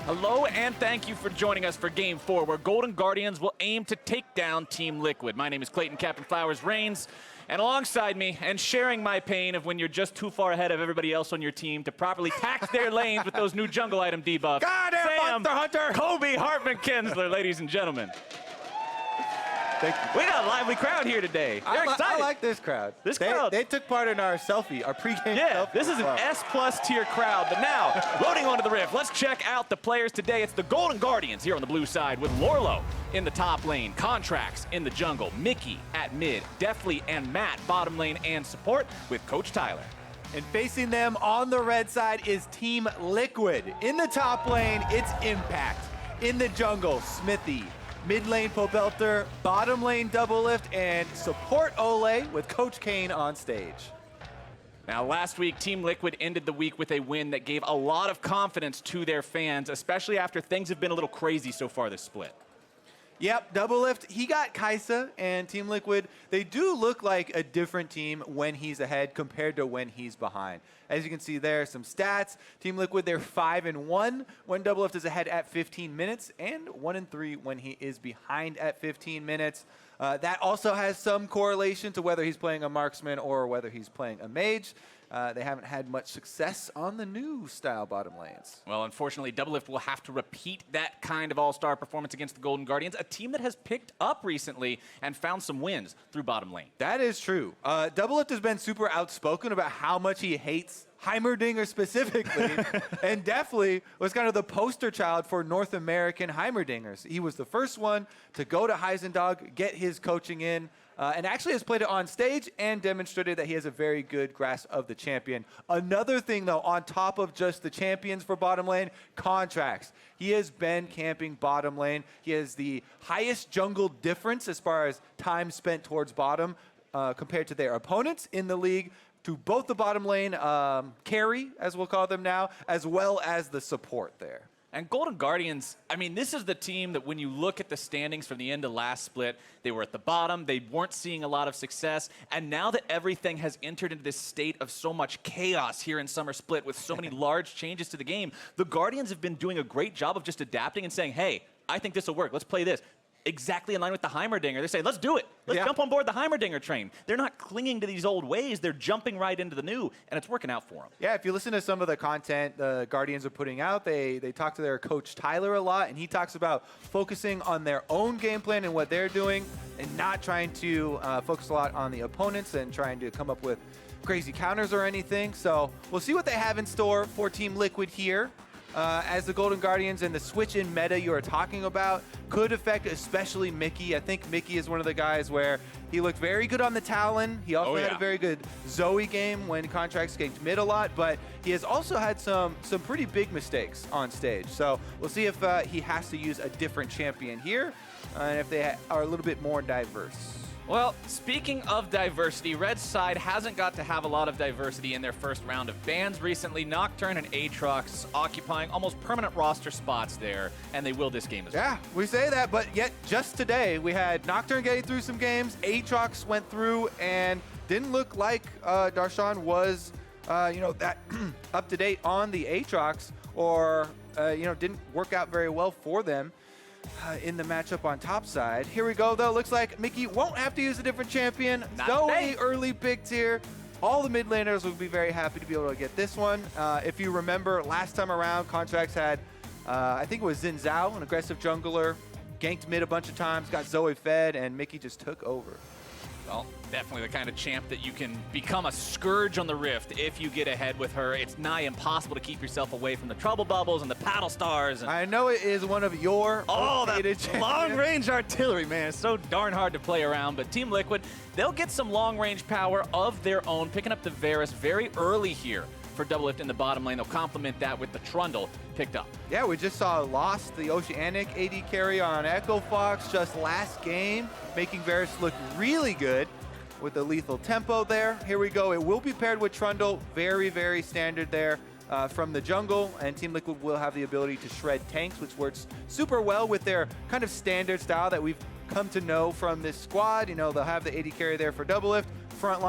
Hello and thank you for joining us for Game 4, where Golden Guardians will aim to take down Team Liquid. My name is Clayton Captain Flowers Reigns, and alongside me, and sharing my pain of when you're just too far ahead of everybody else on your team to properly tax their lanes with those new jungle item debuffs, Goddamn Monster Hunter! Kobe Hartman Kinsler, ladies and gentlemen. Thank you. We got a lively crowd here today. They're excited. I like this crowd. They took part in our selfie, our pregame selfie. This is an S+ tier crowd. But now, loading onto the rift, let's check out the players today. It's the Golden Guardians here on the blue side with Lourlo in the top lane, Contractz in the jungle, Mickey at mid, Deftly and Matt bottom lane and support with Coach Tyler. And facing them on the red side is Team Liquid. In the top lane, it's Impact. In the jungle, Xmithie. Mid lane, Pobelter. Bottom lane, Doublelift. And support Olleh with Coach Kane on stage. Now, last week, Team Liquid ended the week with a win that gave a lot of confidence to their fans, especially after things have been a little crazy so far this split. Yep, Doublelift, he got Kai'Sa, and Team Liquid, they do look like a different team when he's ahead compared to when he's behind. As you can see there, some stats. Team Liquid, they're 5-1 when Doublelift is ahead at 15 minutes, and 1-3 when he is behind at 15 minutes. That also has some correlation to whether he's playing a marksman or whether he's playing a mage. They haven't had much success on the new style bottom lanes. Well, unfortunately, Doublelift will have to repeat that kind of all-star performance against the Golden Guardians, a team that has picked up recently and found some wins through bottom lane. That is true. Doublelift has been super outspoken about how much he hates Heimerdinger specifically, and Deftly was kind of the poster child for North American Heimerdingers. He was the first one to go to Heisendog, get his coaching in, and actually has played it on stage and demonstrated that he has a very good grasp of the champion. Another thing, though, on top of just the champions for bottom lane, Contractz. He has been camping bottom lane. He has the highest jungle difference as far as time spent towards bottom compared to their opponents in the league, to both the bottom lane carry, as we'll call them now, as well as the support there. And Golden Guardians, I mean, this is the team that when you look at the standings from the end of last split, they were at the bottom, they weren't seeing a lot of success, and now that everything has entered into this state of so much chaos here in Summer Split with so many large changes to the game, the Guardians have been doing a great job of just adapting and saying, hey, I think this will work, let's play this. Exactly in line with the Heimerdinger. They're saying, let's do it. Let's jump on board the Heimerdinger train. They're not clinging to these old ways. They're jumping right into the new, and it's working out for them. Yeah, if you listen to some of the content the Guardians are putting out, they talk to their coach Tyler a lot, and he talks about focusing on their own game plan and what they're doing, and not trying to focus a lot on the opponents and trying to come up with crazy counters or anything. So we'll see what they have in store for Team Liquid here. As the Golden Guardians and the switch in meta you are talking about could affect especially Mickey. I think Mickey is one of the guys where he looked very good on the Talon. He also had a very good Zoe game when Contractz ganked mid a lot, but he has also had some pretty big mistakes on stage. So we'll see if he has to use a different champion here, and if they are a little bit more diverse. Well, speaking of diversity, Red's side hasn't got to have a lot of diversity in their first round of bans recently. Nocturne and Aatrox occupying almost permanent roster spots there, and they will this game as well. Yeah, we say that, but yet just today we had Nocturne getting through some games, Aatrox went through, and didn't look like Darshan was, that up to date on the Aatrox, or didn't work out very well for them. In the matchup on top side. Here we go, though. Looks like Mickey won't have to use a different champion. Zoe early picked here. All the mid laners will be very happy to be able to get this one. If you remember, last time around, Contractz had, I think it was Xin Zhao, an aggressive jungler, ganked mid a bunch of times, got Zoe fed, and Mickey just took over. Well, definitely the kind of champ that you can become a scourge on the Rift if you get ahead with her. It's nigh impossible to keep yourself away from the trouble bubbles and the paddle stars. And I know it is one of your that long-range artillery, man. It's so darn hard to play around. But Team Liquid, they'll get some long-range power of their own, picking up the Varus very early here for Doublelift in the bottom lane. They'll complement that with the Trundle picked up. Yeah, we just saw Lost, the Oceanic AD carry on Echo Fox just last game, making Varus look really good with the lethal tempo there. Here we go. It will be paired with Trundle. Very, very standard there from the jungle. And Team Liquid will have the ability to shred tanks, which works super well with their kind of standard style that we've come to know from this squad. They'll have the AD carry there for Doublelift,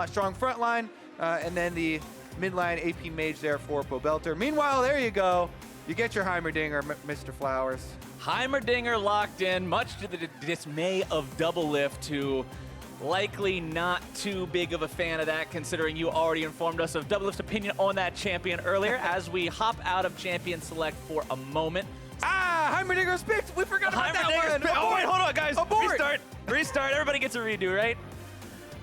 strong front line, and then the midline AP mage there for Pobelter. Meanwhile, there you go. You get your Heimerdinger, Mr. Flowers. Heimerdinger locked in, much to the dismay of Doublelift, who likely not too big of a fan of that, considering you already informed us of Doublelift's opinion on that champion earlier. As we hop out of Champion Select for a moment. Heimerdinger's picked. We forgot about that one. Oh, wait, hold on, guys. Abort. Restart. Everybody gets a redo, right?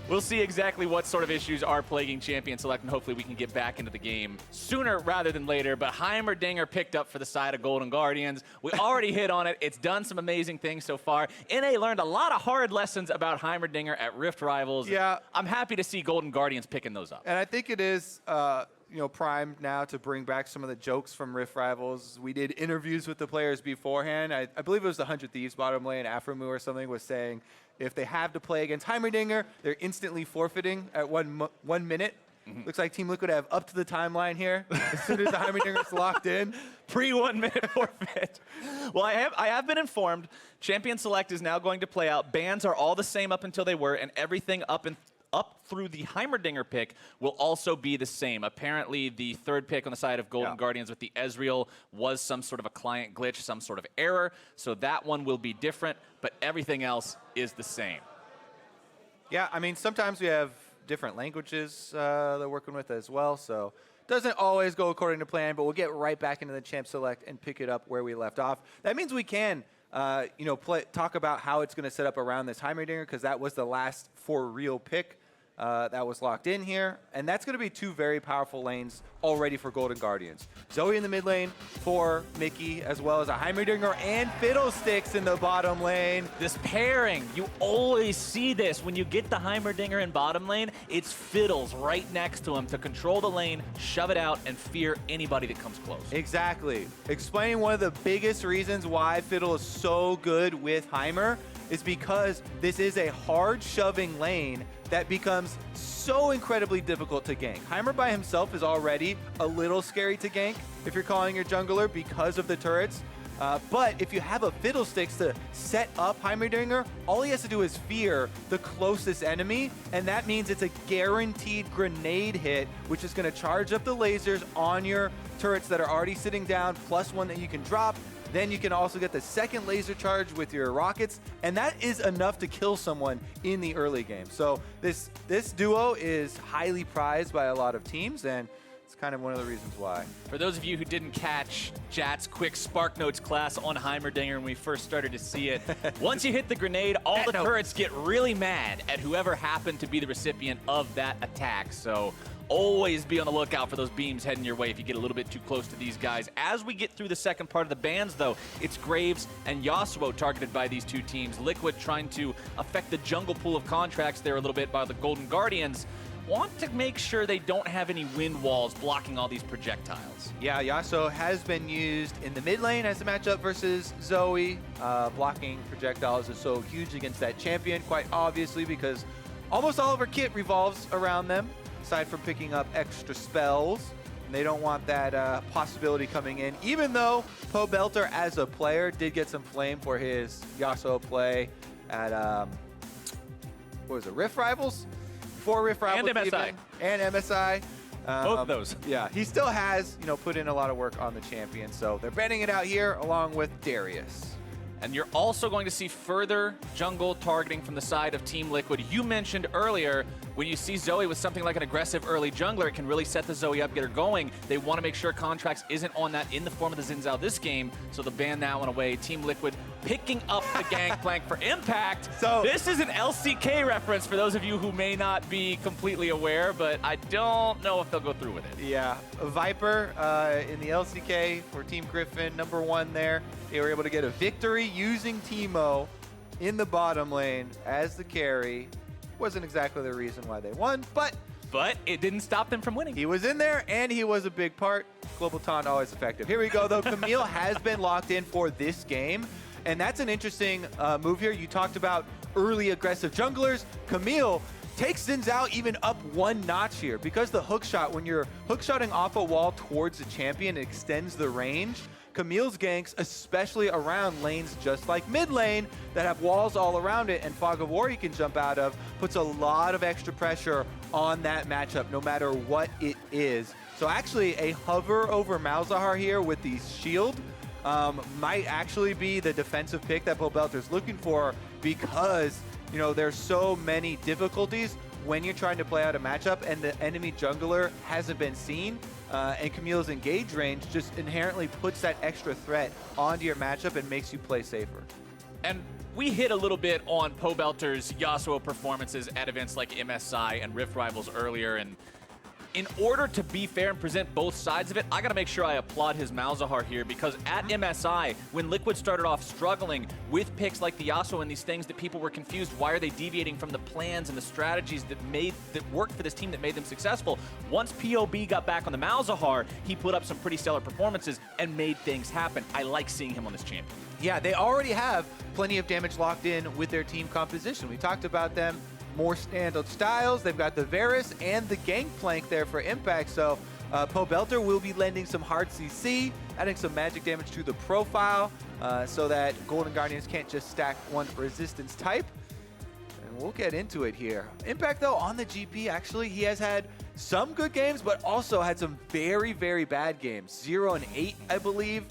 We'll see exactly what sort of issues are plaguing Champion Select, and hopefully we can get back into the game sooner rather than later. But Heimerdinger picked up for the side of Golden Guardians. We already hit on it. It's done some amazing things so far. NA learned a lot of hard lessons about Heimerdinger at Rift Rivals. Yeah. I'm happy to see Golden Guardians picking those up. And I think it is primed now to bring back some of the jokes from Rift Rivals. We did interviews with the players beforehand. I believe it was the 100 Thieves bottom lane, Afromu or something, was saying if they have to play against Heimerdinger, they're instantly forfeiting at 1 minute. Looks like Team Liquid have up to the timeline here as soon as the Heimerdinger's locked in. Pre-1 minute forfeit. Well, I have been informed Champion Select is now going to play out. Bans are all the same up until they were, and everything up through the Heimerdinger pick will also be the same. Apparently, the third pick on the side of Golden Guardians with the Ezreal was some sort of a client glitch, some sort of error. So that one will be different, but everything else is the same. Yeah, I mean, sometimes we have different languages they're working with as well, so doesn't always go according to plan, but we'll get right back into the Champ Select and pick it up where we left off. That means we can talk about how it's going to set up around this Heimerdinger, because that was the last for real pick that was locked in here. And that's going to be two very powerful lanes already for Golden Guardians. Zoe in the mid lane for Mickey, as well as a Heimerdinger and Fiddlesticks in the bottom lane. This pairing, you always see this. When you get the Heimerdinger in bottom lane, it's Fiddles right next to him to control the lane, shove it out, and fear anybody that comes close. Exactly. Explaining one of the biggest reasons why Fiddle is so good with Heimer is because this is a hard shoving lane that becomes so incredibly difficult to gank. Heimer by himself is already a little scary to gank if you're calling your jungler because of the turrets. But if you have a Fiddlesticks to set up Heimerdinger, all he has to do is fear the closest enemy, and that means it's a guaranteed grenade hit, which is going to charge up the lasers on your turrets that are already sitting down, plus one that you can drop. Then you can also get the second laser charge with your rockets, and that is enough to kill someone in the early game. So this duo is highly prized by a lot of teams, and it's kind of one of the reasons why. For those of you who didn't catch Jat's quick Spark Notes class on Heimerdinger when we first started to see it, once you hit the grenade, all the turrets get really mad at whoever happened to be the recipient of that attack. So always be on the lookout for those beams heading your way if you get a little bit too close to these guys. As we get through the second part of the bans, though, it's Graves and Yasuo targeted by these two teams. Liquid trying to affect the jungle pool of Contractz there a little bit by the Golden Guardians. Want to make sure they don't have any wind walls blocking all these projectiles. Yeah, Yasuo has been used in the mid lane as a matchup versus Zoe. Blocking projectiles is so huge against that champion, quite obviously, because almost all of her kit revolves around them, aside from picking up extra spells. And they don't want that possibility coming in, even though Pobelter as a player did get some flame for his Yasuo play at, what was it, Rift Rivals? For Rift Rivals and MSI. Even, and MSI. Both of those. Yeah, he still has, put in a lot of work on the champion, so they're betting it out here along with Darius. And you're also going to see further jungle targeting from the side of Team Liquid. You mentioned earlier, when you see Zoe with something like an aggressive early jungler, it can really set the Zoe up, get her going. They want to make sure Contractz isn't on that in the form of the Xin Zhao this game, so they'll ban that one away. Team Liquid picking up the Gangplank for impact. So this is an LCK reference for those of you who may not be completely aware, but I don't know if they'll go through with it. Yeah, a Viper in the LCK for Team Griffin, #1 there. They were able to get a victory using Teemo in the bottom lane as the carry. Wasn't exactly the reason why they won, but it didn't stop them from winning. he was in there, and he was a big part. Global Taunt always effective. Here we go, though. Camille has been locked in for this game, and that's an interesting move here. You talked about early aggressive junglers. Camille takes Xin Zhao even up one notch here, because the hook shot, when you're hook shotting off a wall towards the champion, it extends the range. Camille's ganks, especially around lanes just like mid lane that have walls all around it and Fog of War you can jump out of, puts a lot of extra pressure on that matchup no matter what it is. So actually a hover over Malzahar here with the shield might actually be the defensive pick that Pobelter's looking for, because you know there's so many difficulties when you're trying to play out a matchup and the enemy jungler hasn't been seen. And Camille's engage range just inherently puts that extra threat onto your matchup and makes you play safer. And we hit a little bit on Pobelter's Yasuo performances at events like MSI and Rift Rivals earlier, and in order to be fair and present both sides of it, I gotta make sure I applaud his Malzahar here, because at MSI, when Liquid started off struggling with picks like the Yasuo and these things that people were confused, why are they deviating from the plans and the strategies that worked for this team that made them successful? Once POB got back on the Malzahar, he put up some pretty stellar performances and made things happen. I like seeing him on this champion. Yeah, they already have plenty of damage locked in with their team composition. We talked about them. More standout styles. They've got the Varus and the Gangplank there for impact. So Pobelter will be lending some hard CC, adding some magic damage to the profile so that Golden Guardians can't just stack one resistance type. And we'll get into it here. Impact, though, on the GP, actually, he has had some good games, but also had some very, very bad games. 0 and 8, I believe.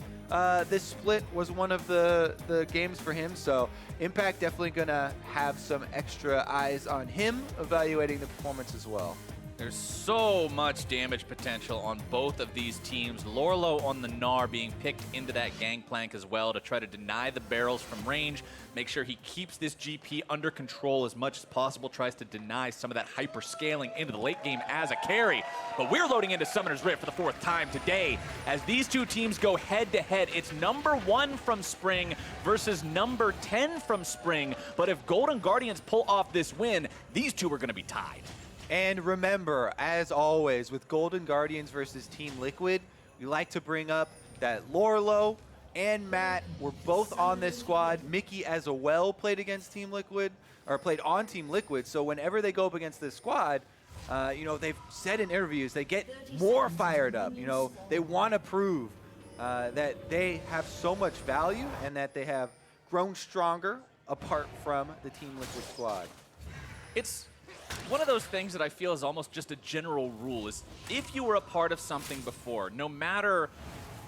This split was one of the games for him, so Impact definitely gonna have some extra eyes on him evaluating the performance as well. There's so much damage potential on both of these teams. Lourlo on the Gnar being picked into that Gangplank as well to try to deny the barrels from range, make sure he keeps this GP under control as much as possible, tries to deny some of that hyper scaling into the late game as a carry. But we're loading into Summoner's Rift for the 4th time today as these two teams go head to head. It's number 1 from Spring versus number 10 from Spring. But if Golden Guardians pull off this win, these two are going to be tied. And remember, as always, with Golden Guardians versus Team Liquid, we like to bring up that Lourlo and Matt were both on this squad. Mickey as well played against Team Liquid, or played on Team Liquid. So whenever they go up against this squad, you know, they've said in interviews, they get more fired up. You know, they want to prove that they have so much value and that they have grown stronger apart from the Team Liquid squad. It's one of those things that I feel is almost just a general rule is if you were a part of something before, no matter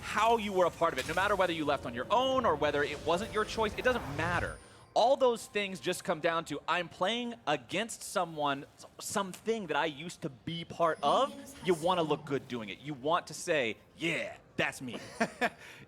how you were a part of it, no matter whether you left on your own or whether it wasn't your choice, it doesn't matter. All those things just come down to I'm playing against someone, something that I used to be part of. You want to look good doing it. You want to say, yeah, that's me.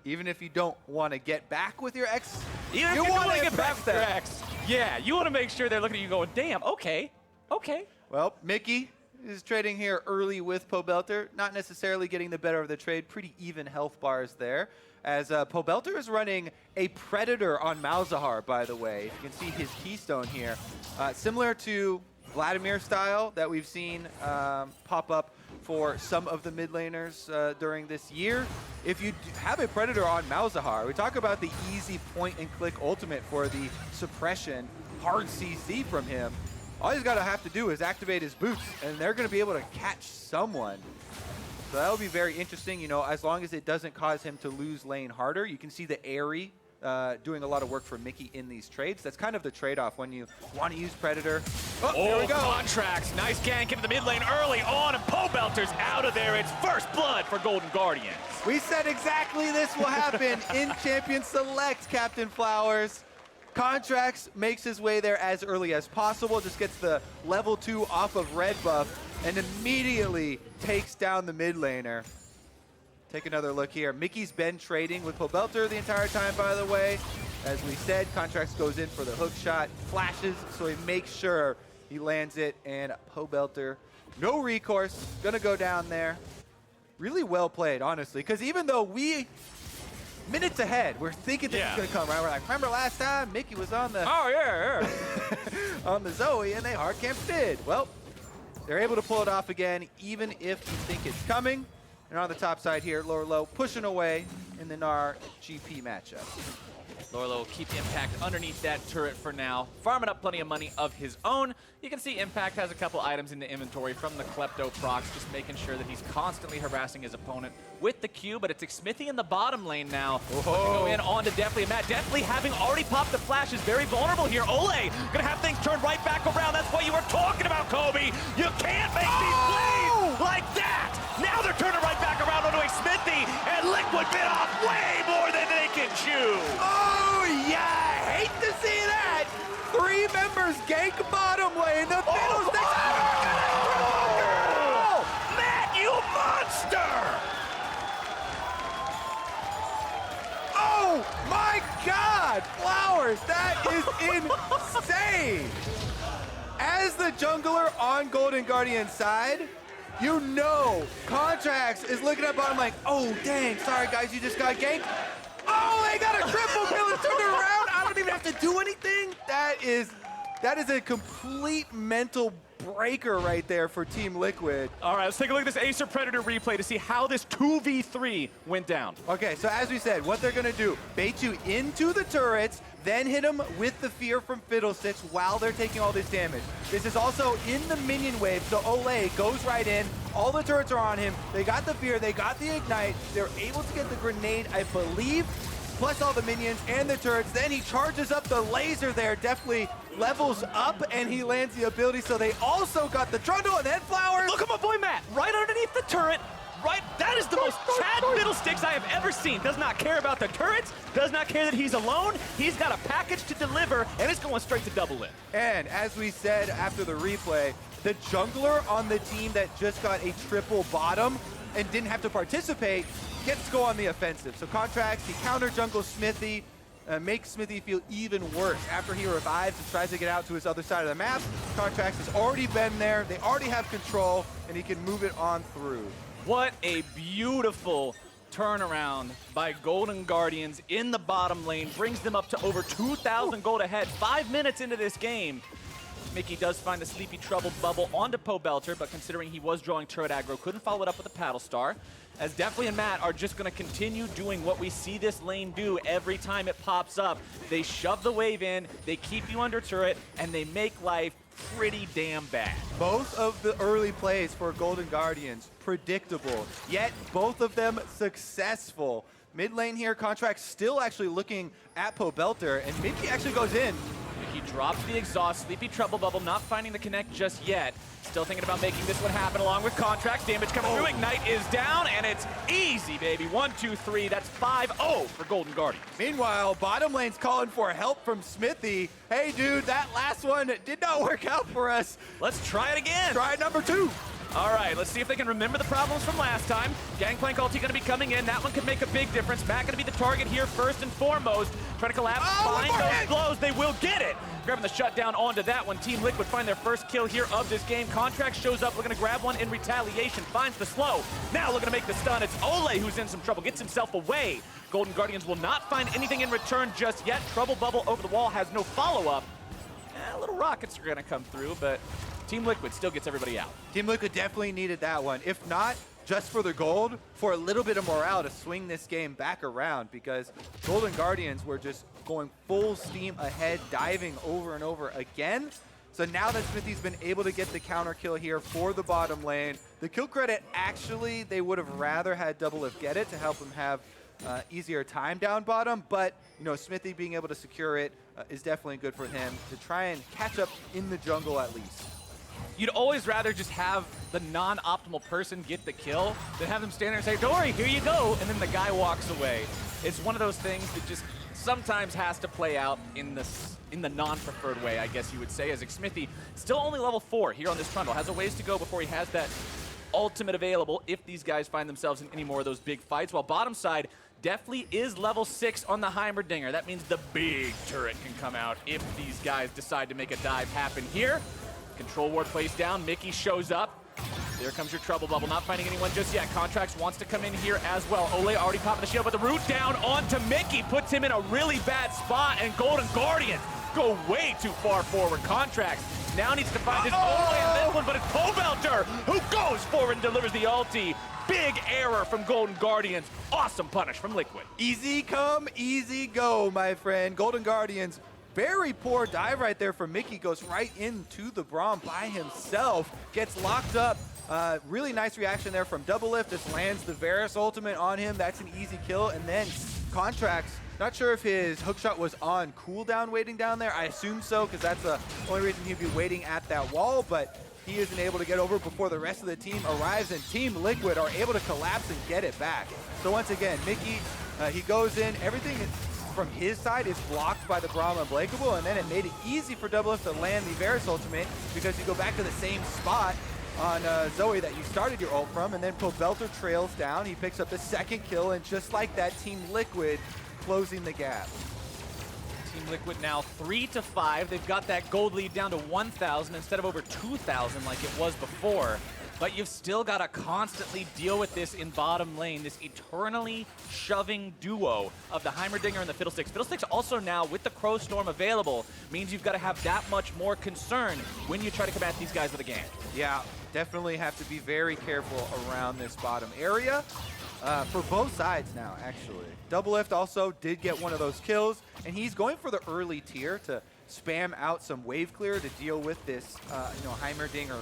Even if you don't want to get back with your ex, even if you want to get back with your ex. Yeah, you want to make sure they're looking at you going, damn, okay. Okay. Well, Mickey is trading here early with Pobelter, not necessarily getting the better of the trade. Pretty even health bars there. As Pobelter is running a Predator on Malzahar, by the way. You can see his keystone here. Similar to Vladimir style that we've seen pop up for some of the mid laners during this year. If you have a Predator on Malzahar, we talk about the easy point and click ultimate for the suppression, hard CC from him. All he's got to have to do is activate his boots, and they're going to be able to catch someone. So that'll be very interesting, you know, as long as it doesn't cause him to lose lane harder. You can see the Airy doing a lot of work for Mickey in these trades. That's kind of the trade-off when you want to use Predator. Oh, there we go. Contractz, nice gank into the mid lane early on, and Pobelter's out of there. It's first blood for Golden Guardians. We said exactly this will happen in Champion Select, Captain Flowers. Contractz makes his way there as early as possible, just gets the level 2 off of red buff, and immediately takes down the mid laner. Take another look here. Mickey's been trading with Pobelter the entire time, by the way. As we said, Contractz goes in for the hook shot, flashes, so he makes sure he lands it, and Pobelter, no recourse, gonna go down there. Really well played, honestly, because even though we minutes ahead, we're thinking this is going to come, right? We're like, remember last time Mickey was on the on the Zoe and they hard camped did. Well, they're able to pull it off again, even if you think it's coming. And on the top side here, Lourlo pushing away in the Gnar GP matchup. Lourlo will keep Impact underneath that turret for now, farming up plenty of money of his own. You can see Impact has a couple items in the inventory from the Klepto procs, just making sure that he's constantly harassing his opponent with the Q, but it's Xmithie in the bottom lane now. Go in on to Deftly, and Matt Deftly having already popped the flash is very vulnerable here. Olleh gonna have things turned right back around. That's what you were talking about, Kobe. You can't make these plays like that. Now they're turning right back around onto Xmithie, and Liquid bit off way more than they can chew. Oh, yeah, I hate to see that. 3 members gank bottom lane. The Fiddlesticks Matt, you monster! Oh my God, Flowers, that is insane. As the jungler on Golden Guardian's side, you know Contractz is looking at bottom like, oh dang, sorry guys, you just got ganked. Oh, they got a triple kill and turned it around. I don't even have to do anything. That is a complete mental breaker right there for Team Liquid. All right, let's take a look at this Acer Predator replay to see how this 2v3 went down. Okay, so as we said, what they're gonna do, bait you into the turrets, then hit them with the fear from Fiddlesticks while they're taking all this damage. This is also in the minion wave, so Olleh goes right in, all the turrets are on him, they got the fear, they got the ignite, they're able to get the grenade, I believe, plus all the minions and the turrets. Then he charges up the laser there, Deftly levels up, and he lands the ability, so they also got the Trundle and then Flowers. Look at my boy Matt, right underneath the turret. Right, that is the most Chad Fiddlesticks I have ever seen. Does not care about the turrets, does not care that he's alone. He's got a package to deliver, and it's going straight to Doublelift. And as we said after the replay, the jungler on the team that just got a triple bottom and didn't have to participate gets to go on the offensive. So Contractz, he counter jungle Xmithie, makes Xmithie feel even worse. After he revives and tries to get out to his other side of the map, Contractz has already been there, they already have control, and he can move it on through. What a beautiful turnaround by Golden Guardians in the bottom lane. Brings them up to over 2,000 gold ahead. 5 minutes into this game. Mickey does find the Sleepy Trouble bubble onto Pobelter, but considering he was drawing turret aggro, couldn't follow it up with a Paddle Star. As Deftly and Matt are just going to continue doing what we see this lane do every time it pops up. They shove the wave in, they keep you under turret, and they make life pretty damn bad. Both of the early plays for Golden Guardians, predictable, yet both of them successful. Mid lane here, Contractz still actually looking at Pobelter, and Mickey actually goes in. Mickey drops the exhaust, Sleepy Trouble bubble, not finding the connect just yet. Still thinking about making this one happen along with Contractz. Damage coming through, Ignite is down, and it's easy, baby. 1, 2, 3, that's 5-0 for Golden Guardians. Meanwhile, bottom lane's calling for help from Xmithie. Hey dude, that last one did not work out for us. Let's try it again. Try number 2. All right, let's see if they can remember the problems from last time. Gangplank ulti going to be coming in. That one could make a big difference. Matt going to be the target here first and foremost. Trying to collapse, find those blows. They will get it. Grabbing the shutdown onto that one. Team Liquid find their first kill here of this game. Contractz shows up, looking to grab one in retaliation. Finds the slow. Now looking to make the stun. It's Olleh who's in some trouble. Gets himself away. Golden Guardians will not find anything in return just yet. Trouble bubble over the wall has no follow-up. Little rockets are going to come through, but Team Liquid still gets everybody out. Team Liquid definitely needed that one. If not, just for the gold, for a little bit of morale to swing this game back around, because Golden Guardians were just going full steam ahead, diving over and over again. So now that Xmithie's been able to get the counter kill here for the bottom lane, the kill credit, actually, they would have rather had Doublelift get it to help him have easier time down bottom, but you know, Xmithie being able to secure it is definitely good for him to try and catch up in the jungle at least. You'd always rather just have the non-optimal person get the kill than have them stand there and say, don't worry, here you go, and then the guy walks away. It's one of those things that just sometimes has to play out in the non-preferred way, I guess you would say, as Xmithie still only level 4 here on this Trundle. Has a ways to go before he has that ultimate available if these guys find themselves in any more of those big fights. While bottom side, Deftly is level 6 on the Heimerdinger. That means the big turret can come out if these guys decide to make a dive happen here. Control ward plays down, Mickey shows up. There comes your trouble bubble, not finding anyone just yet. Contractz wants to come in here as well. Olleh already popping the shield, but the root down onto Mickey puts him in a really bad spot, and Golden Guardians go way too far forward. Contractz now needs to find his Olleh in this one, but it's Pobelter who goes forward and delivers the ulti. Big error from Golden Guardians. Awesome punish from Liquid. Easy come, easy go, my friend. Golden Guardians, very poor dive right there from Mickey. Goes right into the Braum by himself. Gets locked up. Really nice reaction there from Doublelift. Just lands the Varus ultimate on him. That's an easy kill. And then Contractz, not sure if his hookshot was on cooldown waiting down there. I assume so, because that's the only reason he'd be waiting at that wall. But he isn't able to get over before the rest of the team arrives, and Team Liquid are able to collapse and get it back. So once again, Mickey, he goes in, everything from his side is blocked by the Braum Unbreakable, and then it made it easy for Doublelift to land the Varus ultimate because you go back to the same spot on Zoe that you started your ult from, and then Pobelter trails down. He picks up the second kill, and just like that, Team Liquid closing the gap. Team Liquid now 3-5. They've got that gold lead down to 1,000 instead of over 2,000 like it was before. But you've still got to constantly deal with this in bottom lane, this eternally shoving duo of the Heimerdinger and the Fiddlesticks. Fiddlesticks also now, with the Crow Storm available, means you've got to have that much more concern when you try to combat these guys with a gank. Yeah, definitely have to be very careful around this bottom area. For both sides now, actually. Doublelift also did get one of those kills, and he's going for the early tier to spam out some wave clear to deal with this, Heimerdinger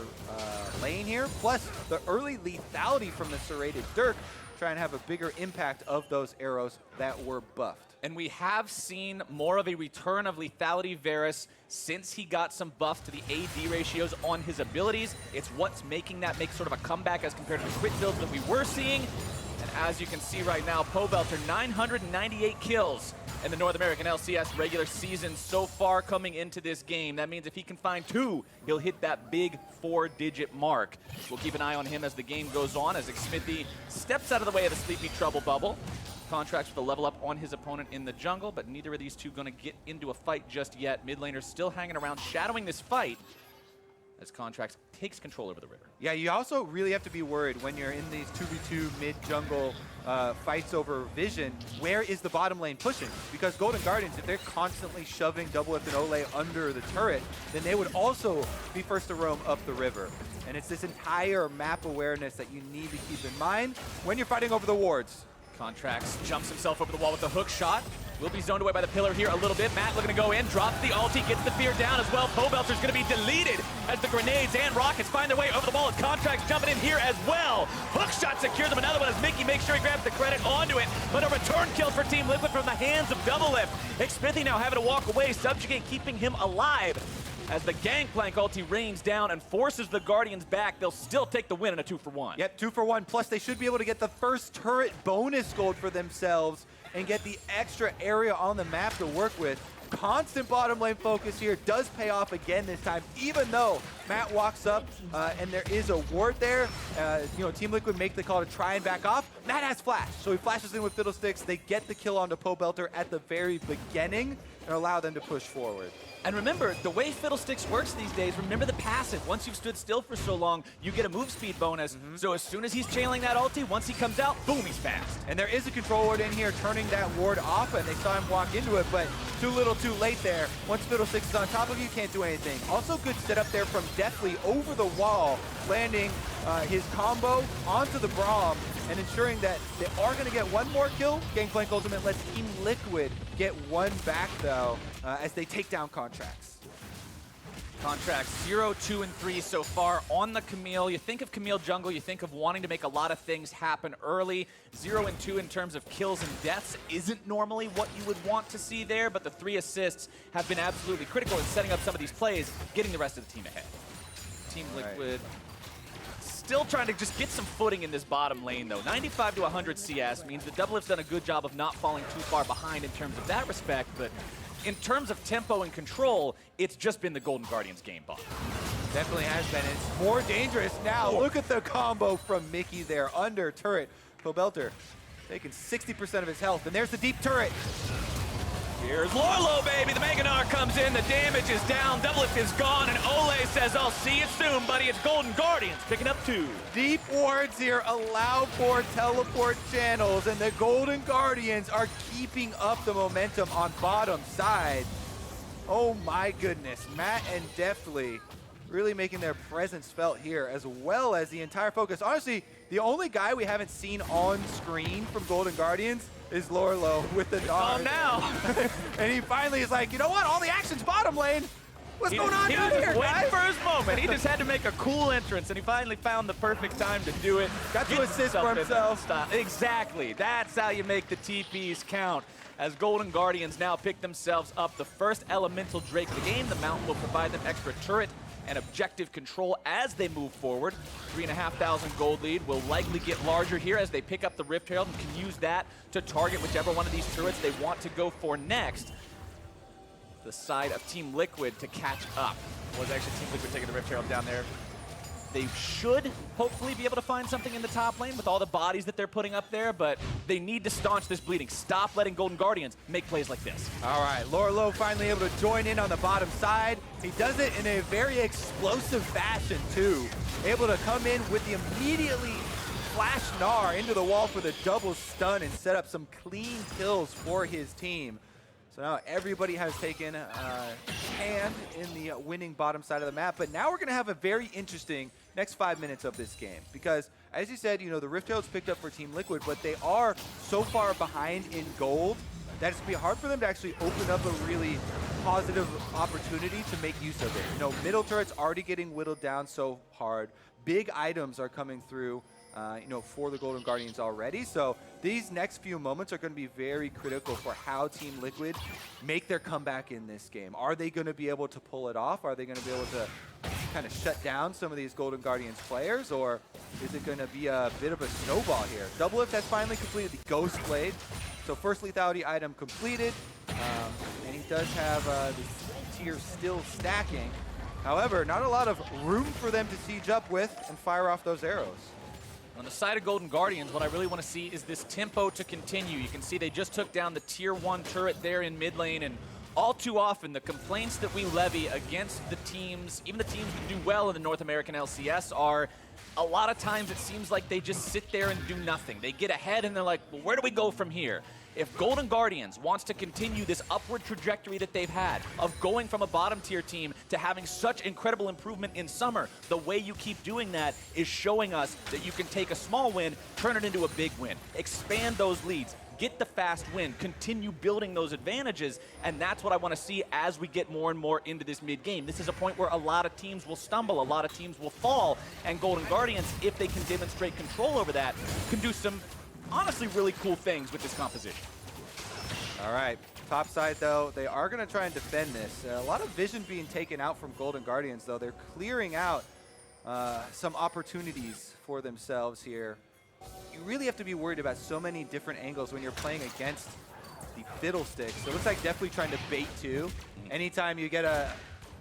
lane here. Plus, the early lethality from the serrated Dirk, try and have a bigger impact of those arrows that were buffed. And we have seen more of a return of lethality Varus since he got some buff to the AD ratios on his abilities. It's what's making that make sort of a comeback as compared to the crit builds that we were seeing. And as you can see right now, Pobelter 998 kills in the North American LCS regular season so far coming into this game. That means if he can find 2, he'll hit that big 4-digit mark. We'll keep an eye on him as the game goes on, as Xmithie steps out of the way of the Sleepy Trouble bubble. Contractz with a level up on his opponent in the jungle, but neither of these two going to get into a fight just yet. Mid laner still hanging around, shadowing this fight as Contractz takes control over the river. Yeah, you also really have to be worried when you're in these 2v2 mid-jungle fights over vision. Where is the bottom lane pushing? Because Golden Guardians, if they're constantly shoving Doublelift and Olleh under the turret, then they would also be first to roam up the river. And it's this entire map awareness that you need to keep in mind when you're fighting over the wards. Contractz jumps himself over the wall with the hook shot. Will be zoned away by the pillar here a little bit. Matt looking to go in, drops the ulti, gets the fear down as well. Pobelter's going to be deleted as the grenades and rockets find their way over the wall. Contractz jumping in here as well. Hook shot secures him. Another one as Mickey makes sure he grabs the credit onto it. But a return kill for Team Liquid from the hands of Doublelift. Xmithie now having to walk away, subjugate keeping him alive. As the Gangplank ulti rains down and forces the Guardians back, they'll still take the win in a 2-for-1. Yep, 2-for-1. Plus, they should be able to get the first turret bonus gold for themselves and get the extra area on the map to work with. Constant bottom lane focus here does pay off again this time, even though Matt walks up and there is a ward there. Team Liquid make the call to try and back off. Matt has flash, so he flashes in with Fiddlesticks. They get the kill onto Pobelter at the very beginning and allow them to push forward. And remember, the way Fiddlesticks works these days, remember the passive. Once you've stood still for so long, you get a move speed bonus. So as soon as he's chailing that ulti, once he comes out, boom, he's fast. And there is a control ward in here turning that ward off, and they saw him walk into it, but too little too late there. Once Fiddlesticks is on top of you, can't do anything. Also good setup there from Deftly over the wall, landing his combo onto the Braum and ensuring that they are going to get one more kill. Gangplank ultimate lets Team Liquid get one back, though, as they take down Contractz. Contractz 0, 2, and 3 so far on the Camille. You think of Camille jungle, you think of wanting to make a lot of things happen early. 0 and 2 in terms of kills and deaths isn't normally what you would want to see there, but the 3 assists have been absolutely critical in setting up some of these plays, getting the rest of the team ahead. Team Liquid still trying to just get some footing in this bottom lane, though. 95 to 100 CS means the Doublelift's done a good job of not falling too far behind in terms of that respect, but in terms of tempo and control, it's just been the Golden Guardians game ball. Definitely has been. It's more dangerous now. Look at the combo from Mickey there under turret. Pobelter taking 60% of his health, and there's the deep turret. Here's Lourlo, baby. The Gnar comes in. The damage is down. Doublelift is gone. And Olleh says, I'll see you soon, buddy. It's Golden Guardians picking up 2. Deep wards here allow for teleport channels, and the Golden Guardians are keeping up the momentum on bottom side. Oh my goodness. Matt and Deftly really making their presence felt here, as well as the entire focus. Honestly, the only guy we haven't seen on screen from Golden Guardians is Lourlo with the Gnar. Now. And he finally is like, you know what? All the action's bottom lane. What's going on down here, waiting guys? for his moment. He just had to make a cool entrance, and he finally found the perfect time to do it. Got to Get assist for himself. Stop. Exactly. That's how you make the TPs count. As Golden Guardians now pick themselves up the first elemental Drake of the game. The Mountain will provide them extra turret and objective control as they move forward. 3,500 gold lead will likely get larger here as they pick up the Rift Herald and can use that to target whichever one of these turrets they want to go for next. The side of Team Liquid to catch up. Was actually Team Liquid taking the Rift Herald down there. They should hopefully be able to find something in the top lane with all the bodies that they're putting up there, but they need to staunch this bleeding. Stop letting Golden Guardians make plays like this. All right, Lourlo finally able to join in on the bottom side. He does it in a very explosive fashion too. Able to come in with the immediately flash Gnar into the wall for the double stun and set up some clean kills for his team. So now everybody has taken a hand in the winning bottom side of the map, but now we're going to have a very interesting next 5 minutes of this game because, as you said, you know, the Rift Herald's picked up for Team Liquid, but they are so far behind in gold that it's going to be hard for them to actually open up a really positive opportunity to make use of it. You know, middle turret's already getting whittled down so hard. Big items are coming through, you know, for the Golden Guardians already. So these next few moments are going to be very critical for how Team Liquid make their comeback in this game. Are they going to be able to pull it off? Are they going to be able to kind of shut down some of these Golden Guardians players? Or is it going to be a bit of a snowball here? Doublelift has finally completed the Ghost Blade. So first lethality item completed. And he does have the tier still stacking. However, not a lot of room for them to siege up with and fire off those arrows. On the side of Golden Guardians, what I really want to see is this tempo to continue. You can see they just took down the tier 1 turret there in mid lane, and all too often the complaints that we levy against the teams, even the teams that do well in the North American LCS, are a lot of times it seems like they just sit there and do nothing. They get ahead and they're like, well, where do we go from here? If Golden Guardians wants to continue this upward trajectory that they've had of going from a bottom tier team to having such incredible improvement in summer, the way you keep doing that is showing us that you can take a small win, turn it into a big win, expand those leads, get the fast win, continue building those advantages, and that's what I want to see as we get more and more into this mid-game. This is a point where a lot of teams will stumble, a lot of teams will fall, and Golden Guardians, if they can demonstrate control over that, can do some honestly really cool things with this composition. All right, top side though, they are going to try and defend this. A lot of vision being taken out from Golden Guardians though. They're clearing out some opportunities for themselves here. You really have to be worried about so many different angles when you're playing against the Fiddlesticks. So it looks like Deftly trying to bait too. Anytime you get a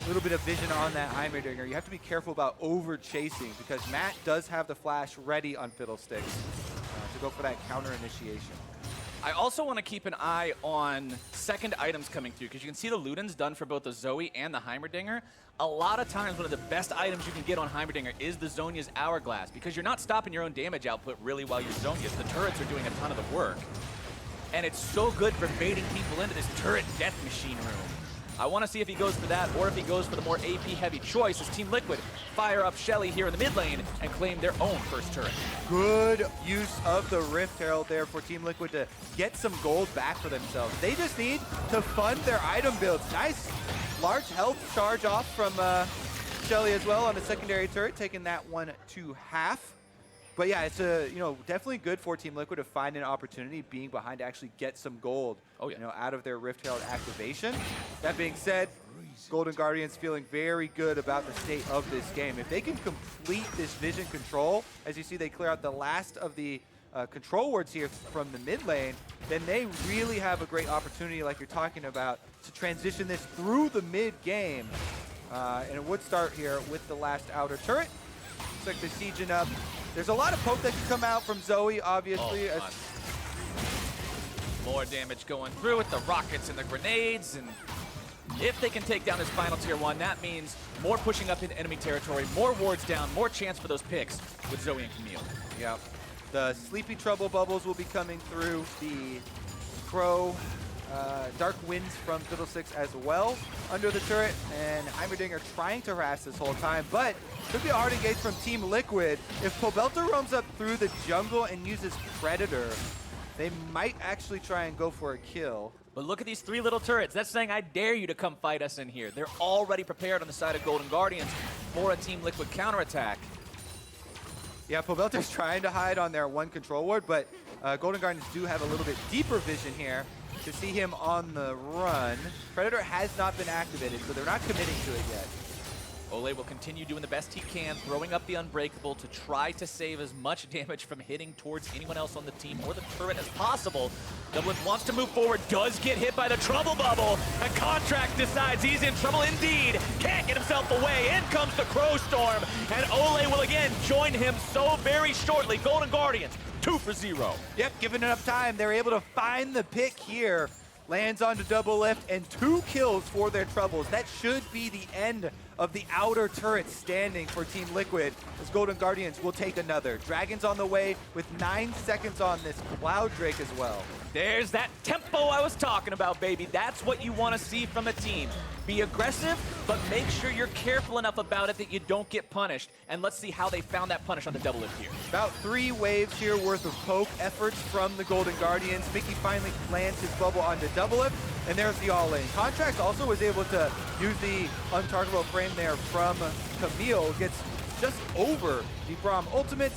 little bit of vision on that Heimerdinger, you have to be careful about over chasing because Matt does have the flash ready on Fiddlesticks to go for that counter initiation. I also want to keep an eye on second items coming through because you can see the Ludens done for both the Zoe and the Heimerdinger. A lot of times one of the best items you can get on Heimerdinger is the Zhonya's Hourglass because you're not stopping your own damage output really while you're Zhonya's. The turrets are doing a ton of the work. And it's so good for baiting people into this turret death machine room. I want to see if he goes for that or if he goes for the more AP heavy choice as Team Liquid fire up Shelly here in the mid lane and claim their own first turret. Good use of the Rift Herald there for Team Liquid to get some gold back for themselves. They just need to fund their item builds. Nice large health charge off from Shelly as well on the secondary turret, taking that one to half. But yeah, it's definitely good for Team Liquid to find an opportunity being behind to actually get some gold, out of their Rift Herald activation. That being said, Golden Guardians feeling very good about the state of this game. If they can complete this vision control, as you see, they clear out the last of the control wards here from the mid lane, then they really have a great opportunity, like you're talking about, to transition this through the mid game. And it would start here with the last outer turret. Looks like they're sieging up. There's a lot of poke that can come out from Zoe, obviously. More damage going through with the rockets and the grenades, and if they can take down this final tier 1, that means more pushing up into enemy territory, more wards down, more chance for those picks with Zoe and Camille. Yeah. The Sleepy Trouble bubbles will be coming through. The Crow Dark Winds from Fiddlesticks as well under the turret, and Heimerdinger trying to harass this whole time, but could be a hard engage from Team Liquid. If Pobelter roams up through the jungle and uses Predator, they might actually try and go for a kill. But look at these 3 little turrets. That's saying I dare you to come fight us in here. They're already prepared on the side of Golden Guardians for a Team Liquid counterattack. Yeah, Pobelter's trying to hide on their one control ward, but Golden Guardians do have a little bit deeper vision here to see him on the run. Predator has not been activated, so they're not committing to it yet. Olleh will continue doing the best he can, throwing up the Unbreakable to try to save as much damage from hitting towards anyone else on the team or the turret as possible. Doublelift wants to move forward, does get hit by the Trouble Bubble, and Contractz decides he's in trouble indeed. Can't get himself away. In comes the Crow Storm, and Olleh will again join him so very shortly. Golden Guardians, 2 for 0. Yep, given enough time, they're able to find the pick here. Lands onto Doublelift, and 2 kills for their troubles. That should be the end of the outer turret standing for Team Liquid, as Golden Guardians will take another. Dragons on the way with 9 seconds on this Cloud Drake as well. There's that tempo I was talking about, baby. That's what you want to see from a team. Be aggressive, but make sure you're careful enough about it that you don't get punished. And let's see how they found that punish on the Doublelift here. About 3 waves here worth of poke efforts from the Golden Guardians. Mickey finally lands his bubble onto Doublelift, and there's the all-in. Contractz also was able to use the untargetable frame there from Camille, gets just over the Braum ultimate,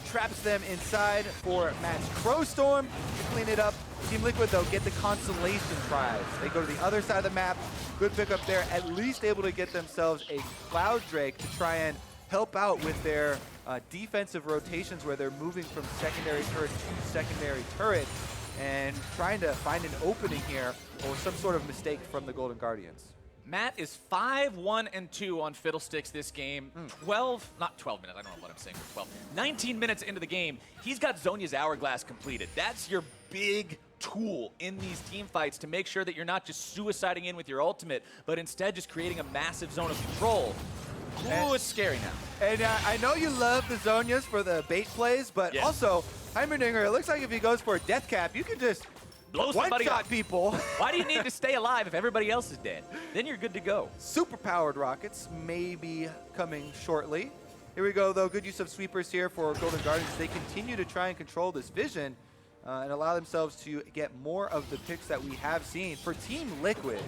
traps them inside for Matt's Crow Storm to clean it up. Team Liquid, though, get the consolation prize. They go to the other side of the map. Good pickup there, at least able to get themselves a Cloud Drake to try and help out with their defensive rotations where they're moving from secondary turret to secondary turret and trying to find an opening here or some sort of mistake from the Golden Guardians. Matt is 5-1-2 on Fiddlesticks this game. 12 minutes, I don't know what I'm saying for 12. 19 minutes into the game, he's got Zhonya's Hourglass completed. That's your big tool in these team fights to make sure that you're not just suiciding in with your ultimate, but instead just creating a massive zone of control. Ooh, it's scary now. And I know you love the Zhonyas for the bait plays, but Yes. also, Heimerdinger, it looks like if he goes for a death cap, you can just Blow somebody one-shot up. people. Why do you need to stay alive if everybody else is dead? Then you're good to go. Super-powered rockets may be coming shortly. Here we go, though. Good use of sweepers here for Golden Guardians. They continue to try and control this vision and allow themselves to get more of the picks that we have seen. For Team Liquid,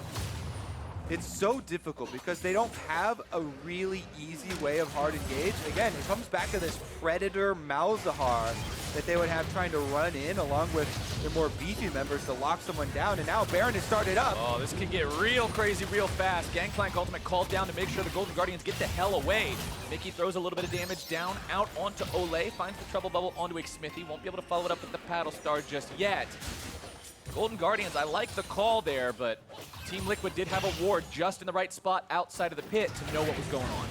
it's so difficult because they don't have a really easy way of hard engage. Again, it comes back to this Predator Malzahar that they would have trying to run in along with their more beefy members to lock someone down. And now Baron has started up. Oh, this can get real crazy real fast. Gangplank ultimate called down to make sure the Golden Guardians get the hell away. Mickey throws a little bit of damage down, out onto Olleh, finds the Trouble Bubble onto Xmithie. Won't be able to follow it up with the Paddle Star just yet. Golden Guardians, I like the call there, but Team Liquid did have a ward just in the right spot outside of the pit to know what was going on.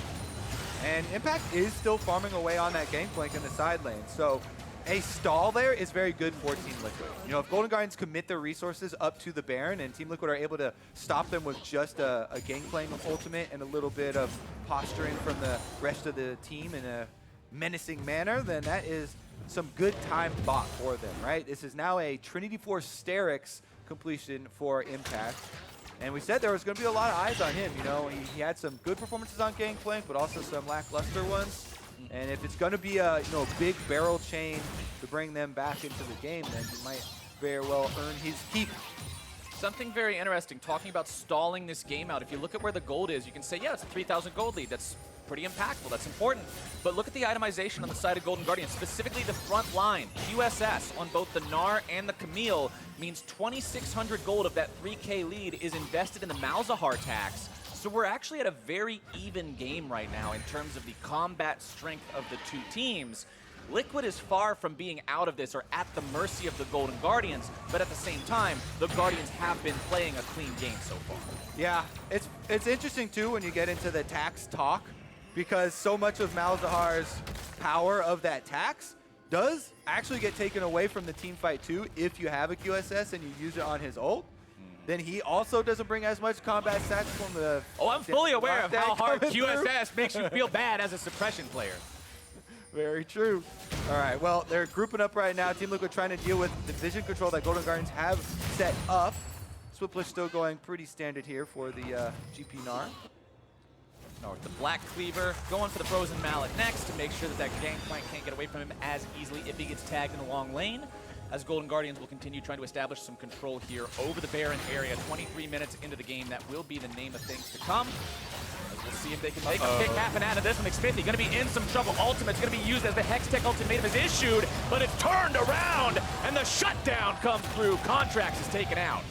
And Impact is still farming away on that Gangplank in the side lane. So a stall there is very good for Team Liquid. You know, if Golden Guardians commit their resources up to the Baron and Team Liquid are able to stop them with just a Gangplank ultimate and a little bit of posturing from the rest of the team in a menacing manner, then that is some good time bought for them, right? This is now a Trinity Force Sterix completion for Impact. And we said there was going to be a lot of eyes on him. You know, he had some good performances on Gangplank, but also some lackluster ones. And if it's going to be a big barrel chain to bring them back into the game, then he might very well earn his keep. Something very interesting, talking about stalling this game out. If you look at where the gold is, you can say, yeah, it's a 3,000 gold lead. That's pretty impactful. That's important. But look at the itemization on the side of Golden Guardians, specifically the front line. QSS on both the Gnar and the Camille means 2,600 gold of that 3K lead is invested in the Malzahar tax. So we're actually at a very even game right now in terms of the combat strength of the two teams. Liquid is far from being out of this or at the mercy of the Golden Guardians, but at the same time, the Guardians have been playing a clean game so far. Yeah, it's interesting too when you get into the tax talk, because so much of Malzahar's power of that tax does actually get taken away from the team fight too if you have a QSS and you use it on his ult. Then he also doesn't bring as much combat stats from the... Oh, I'm fully aware of how hard coming QSS makes you feel bad as a suppression player. Very true. All right, well, they're grouping up right now. Team Liquid trying to deal with the vision control that Golden Guardians have set up. Swiftpush still going pretty standard here for the GP Gnar. With the Black Cleaver going for the Frozen Mallet next to make sure that Gangplank can't get away from him as easily if he gets tagged in the long lane. As Golden Guardians will continue trying to establish some control here over the Baron area. 23 minutes into the game, that will be the name of things to come. As we'll see if they can make a kick happen out of this one. Xmithie going to be in some trouble. Ultimate's going to be used as the Hextech ultimatum is issued, but it's turned around, and the shutdown comes through. Contractz is taken out.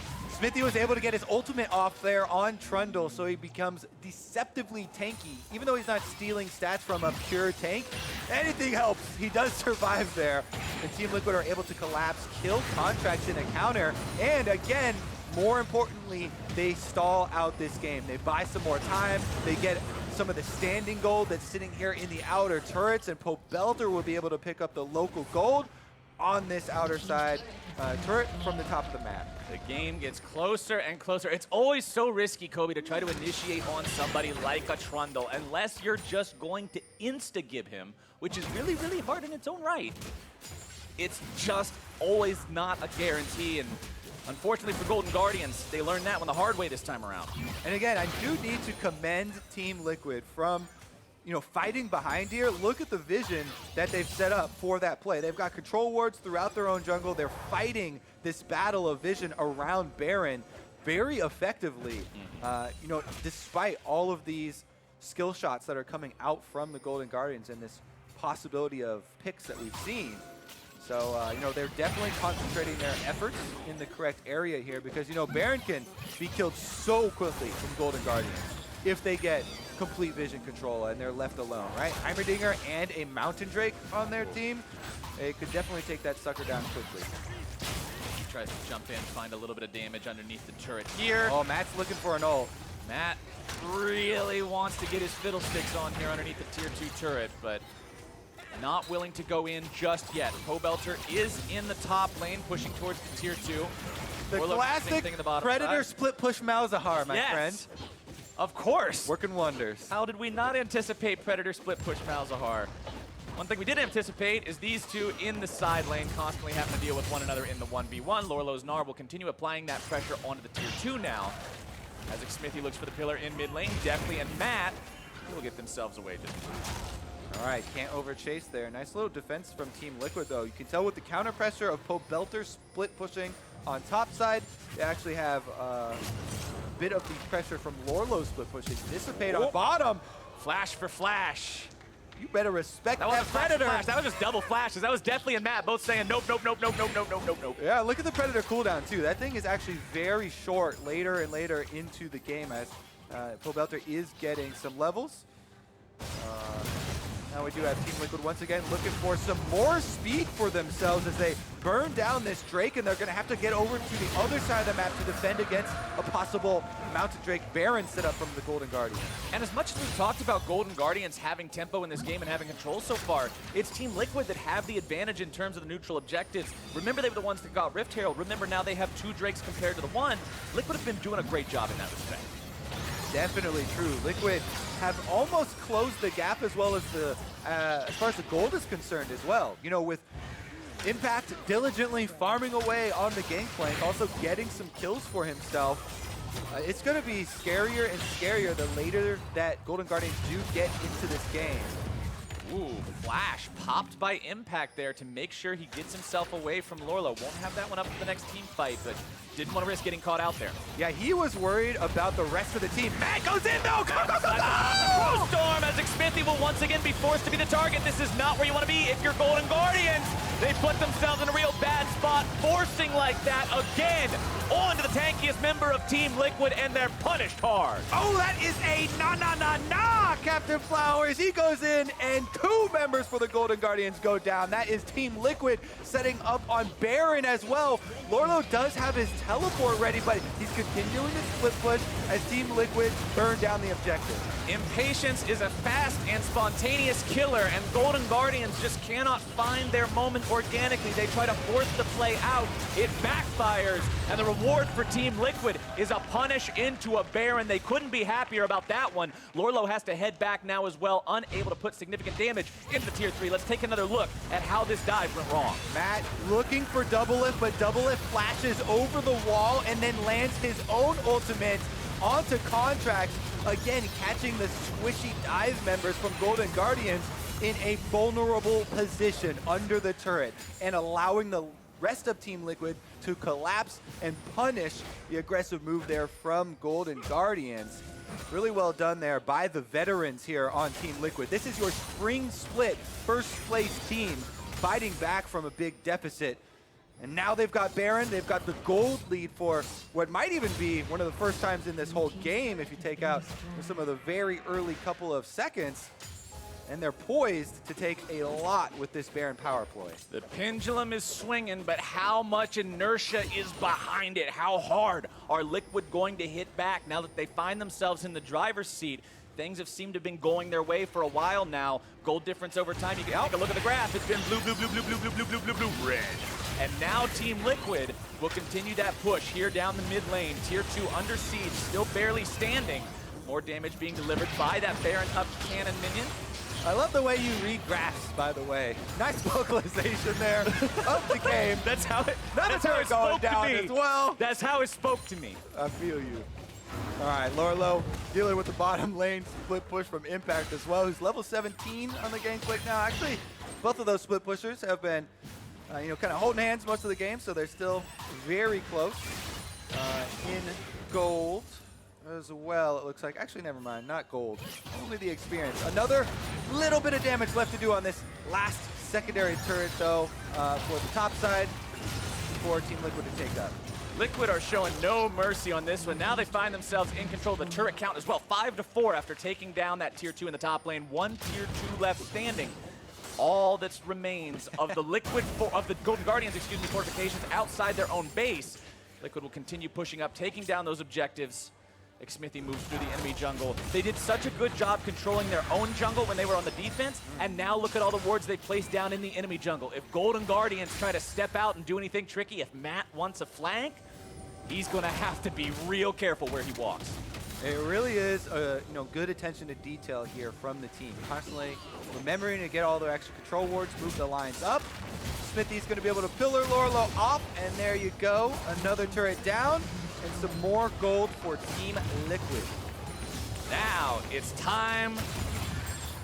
Xmithie was able to get his ultimate off there on Trundle, so he becomes deceptively tanky. Even though he's not stealing stats from a pure tank, anything helps. He does survive there. And Team Liquid are able to collapse, kill Contractz in a counter, and again, more importantly, they stall out this game. They buy some more time, they get some of the standing gold that's sitting here in the outer turrets, and Pobelter will be able to pick up the local gold on this outer side turret from the top of the map. The game gets closer and closer. It's always so risky, Kobe, to try to initiate on somebody like a Trundle, unless you're just going to insta-gib him, which is really, really hard in its own right. It's just always not a guarantee, and unfortunately for Golden Guardians, they learned that one the hard way this time around. And again, I do need to commend Team Liquid from, you know, fighting behind here. Look at the vision that they've set up for that play. They've got control wards throughout their own jungle. They're fighting this battle of vision around Baron very effectively. You know, despite all of these skill shots that are coming out from the Golden Guardians and this possibility of picks that we've seen. So, you know, they're definitely concentrating their efforts in the correct area here because, you know, Baron can be killed so quickly from Golden Guardians if they get complete vision control and they're left alone, right? Heimerdinger and a Mountain Drake on their team, they could definitely take that sucker down quickly. He tries to jump in, find a little bit of damage underneath the turret here. Oh, Matt's looking for an ult. Matt really wants to get his Fiddlesticks on here underneath the tier 2 turret, but not willing to go in just yet. Pobelter is in the top lane, pushing towards the tier 2. The Olleh, classic thing in the bottom Predator side. split push Malzahar, my Yes, friend. of course. Working wonders. How did we not anticipate Predator split push Malzahar? One thing we did anticipate is these two in the side lane constantly having to deal with one another in the 1v1. Lourlo's Gnar will continue applying that pressure onto the tier 2 now. As Xmithie looks for the pillar in mid lane, Deftly and Matt will get themselves away just in time. All right, can't overchase there. Nice little defense from Team Liquid, though. You can tell with the counter pressure of Pobelter split pushing on top side, they actually have a bit of the pressure from Lourlo split pushing dissipate on bottom. Flash for flash. You better respect That that, wasn't flash for Predator. flash. That was just double flashes. That was Deftly and Matt both saying nope, nope, nope, nope, nope, nope, nope, nope, nope. Yeah, look at the Predator cooldown, too. That thing is actually very short later and later into the game as Pobelter is getting some levels. Now we do have Team Liquid once again looking for some more speed for themselves as they burn down this Drake, and they're going to have to get over to the other side of the map to defend against a possible Mountain Drake Baron set up from the Golden Guardians. And as much as we've talked about Golden Guardians having tempo in this game and having control so far, it's Team Liquid that have the advantage in terms of the neutral objectives. Remember, they were the ones that got Rift Herald. Remember, now they have 2 Drakes compared to the 1. Liquid have been doing a great job in that respect. Definitely true. Liquid have almost closed the gap as well as the as far as the gold is concerned as well. You know, with Impact diligently farming away on the Gangplank, also getting some kills for himself. It's going to be scarier and scarier the later that Golden Guardians do get into this game. Ooh, flash popped by Impact there to make sure he gets himself away from Lourlo. Won't have that one up for the next team fight, but didn't want to risk getting caught out there. Yeah, he was worried about the rest of the team. Matt goes in though! Go, go, go, Oh! go! Storm as Xmithie will once again be forced to be the target. This is not where you want to be if you're Golden Guardians. They put themselves in a real bad spot, forcing like that again onto the tankiest member of Team Liquid, and they're punished hard. Oh, that is a na, Captain Flowers. He goes in, and 2 members for the Golden Guardians go down. That is Team Liquid setting up on Baron as well. Lourlo does have his teleport ready, but he's continuing to split push as Team Liquid burn down the objective. Impatience is a fast and spontaneous killer, and Golden Guardians just cannot find their moment organically. They try to force the play out. It backfires, and the reward for Team Liquid is a punish into a Baron. They couldn't be happier about that one. Lourlo has to head back now as well, unable to put significant damage into the tier 3. Let's take another look at how this dive went wrong. Matt looking for Doublelift, but Doublelift flashes over the wall and then lands his own ultimate onto Contractz. Again, catching the squishy dive members from Golden Guardians in a vulnerable position under the turret and allowing the rest of Team Liquid to collapse and punish the aggressive move there from Golden Guardians. Really well done there by the veterans here on Team Liquid. This is your spring split first place team fighting back from a big deficit. And now they've got Baron. They've got the gold lead for what might even be one of the first times in this whole game if you take out some of the very early couple of seconds. And they're poised to take a lot with this Baron power ploy. The pendulum is swinging, but how much inertia is behind it? How hard are Liquid going to hit back now that they find themselves in the driver's seat? Things have seemed to have been going their way for a while now. Gold difference over time. You can take a look at the graph. It's been blue, blue, blue, blue, blue, blue, blue, blue, blue, blue, red. And now Team Liquid will continue that push here down the mid lane. Tier 2 under siege, still barely standing. More damage being delivered by that Baron up cannon minion. I love the way you read graphs, by the way. Nice vocalization there of the game. That's how it, That's how it spoke down to me. as well. That's how it spoke to me. I feel you. All right, Lourlo dealing with the bottom lane split push from Impact as well, who's level 17 on the Gangplank now. Actually, both of those split pushers have been, kind of holding hands most of the game, so they're still very close in gold as well, it looks like. Actually, never mind, not gold, only the experience. Another little bit of damage left to do on this last secondary turret, though, for the top side for Team Liquid to take up. Liquid are showing no mercy on this one. Now they find themselves in control of the turret count as well. 5-4 after taking down that tier 2 in the top lane. One tier 2 left standing. All that remains of the of the Golden Guardians, fortifications outside their own base. Liquid will continue pushing up, taking down those objectives. Xmithie moves through the enemy jungle. They did such a good job controlling their own jungle when they were on the defense, and now look at all the wards they placed down in the enemy jungle. If Golden Guardians try to step out and do anything tricky, if Matt wants a flank, he's gonna have to be real careful where he walks. It really is, good attention to detail here from the team. Constantly remembering to get all their extra control wards, move the lines up. Xmithie's going to be able to pillar Lourlo off, and there you go. Another turret down, and some more gold for Team Liquid. Now it's time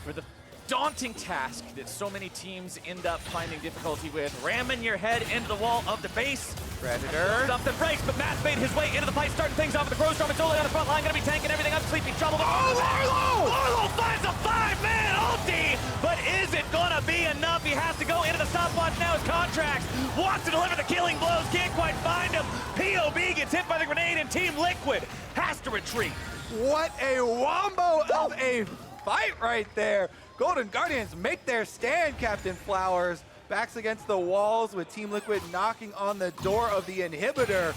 for the daunting task that so many teams end up finding difficulty with. Ramming your head into the wall of the base. Predator. Stuff that breaks, but Matt's made his way into the fight, starting things off with the Growstorm. It's Olleh on the front line, gonna be tanking everything up. Sleepy trouble. Oh, Lourlo! Lourlo finds a 5-man ulti, but is it gonna be enough? He has to go into the stopwatch now as Contractz wants to deliver the killing blows, can't quite find him. POB gets hit by the grenade, and Team Liquid has to retreat. What a wombo of a fight right there. Golden Guardians make their stand, Captain Flowers. Backs against the walls with Team Liquid knocking on the door of the inhibitor.